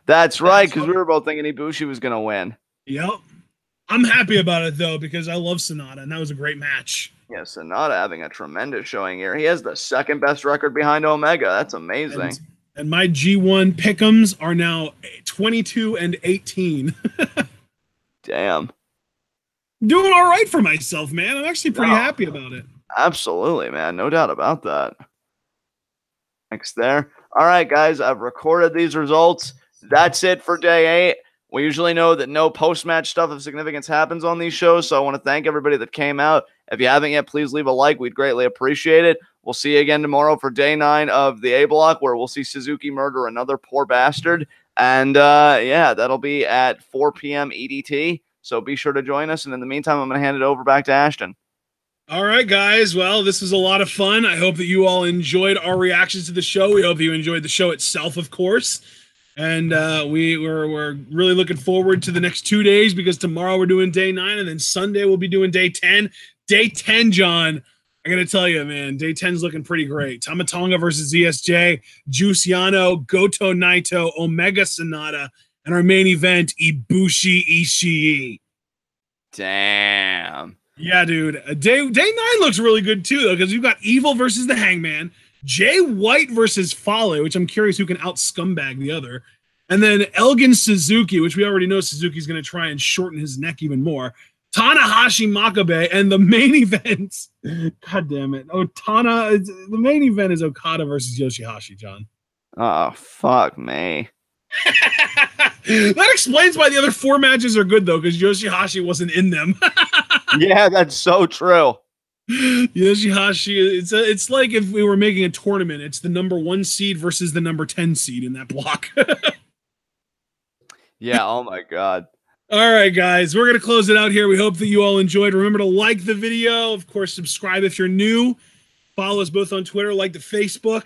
Speaker 2: That's right, because we were both thinking Ibushi was going to win.
Speaker 1: Yep. I'm happy about it, though, because I love SANADA, and that was a great match.
Speaker 2: Yeah, SANADA having a tremendous showing here. He has the second best record behind Omega. That's amazing.
Speaker 1: And my G1 pick'ems are now 22-18.
Speaker 2: Damn.
Speaker 1: Doing all right for myself, man. I'm actually pretty happy about it.
Speaker 2: Absolutely, man. No doubt about that. Next there. All right, guys, I've recorded these results. That's it for day 8. We usually know that no post-match stuff of significance happens on these shows, so I want to thank everybody that came out. If you haven't yet, please leave a like. We'd greatly appreciate it. We'll see you again tomorrow for day 9 of the A Block, where we'll see Suzuki murder another poor bastard. And, yeah, that'll be at 4 p.m. EDT, so be sure to join us. And in the meantime, I'm going to hand it over back to Ashton.
Speaker 1: All right, guys. Well, this was a lot of fun. I hope that you all enjoyed our reactions to the show. We hope you enjoyed the show itself, of course. And we're really looking forward to the next 2 days, because tomorrow we're doing day 9, and then Sunday we'll be doing day 10. Day 10, John, I got to tell you, man, day 10 is looking pretty great. Tonga versus ZSJ, Juice Yano, Goto Naito, Omega SANADA, and our main event, Ibushi Ishii.
Speaker 2: Damn.
Speaker 1: Yeah, dude. Day 9 looks really good, too, though, because we've got Evil versus the Hangman, Jay White versus Fale, which I'm curious who can out-scumbag the other, And then Elgin Suzuki, which we already know Suzuki's going to try and shorten his neck even more. Tanahashi Makabe, and the main event. God damn it. The main event is Okada versus Yoshihashi, John.
Speaker 2: Oh, fuck me.
Speaker 1: That explains why the other 4 matches are good, though, because Yoshihashi wasn't in them.
Speaker 2: Yeah, that's so true.
Speaker 1: Yoshihashi, it's like if we were making a tournament, it's the number 1 seed versus the number 10 seed in that block.
Speaker 2: Yeah, oh my God.
Speaker 1: All right, guys, we're going to close it out here. We hope that you all enjoyed. Remember to like the video. Of course, subscribe if you're new. Follow us both on Twitter, like the Facebook.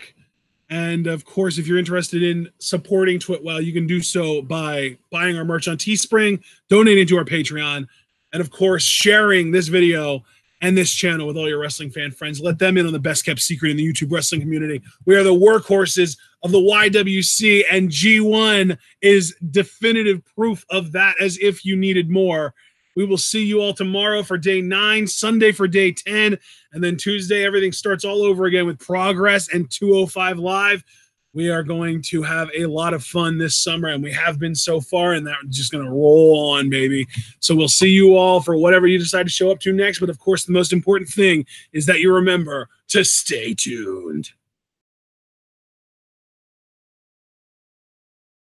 Speaker 1: And, of course, if you're interested in supporting Twitwell, you can do so by buying our merch on Teespring, donating to our Patreon, and, of course, sharing this video and this channel with all your wrestling fan friends. Let them in on the best kept secret in the YouTube wrestling community. We are the workhorses of the YWC, and G1 is definitive proof of that, as if you needed more. We will see you all tomorrow for day 9, Sunday for day 10, and then Tuesday, everything starts all over again with Progress and 205 Live. We are going to have a lot of fun this summer, and we have been so far, and that's just going to roll on, baby. So we'll see you all for whatever you decide to show up to next. But, of course, the most important thing is that you remember to stay tuned.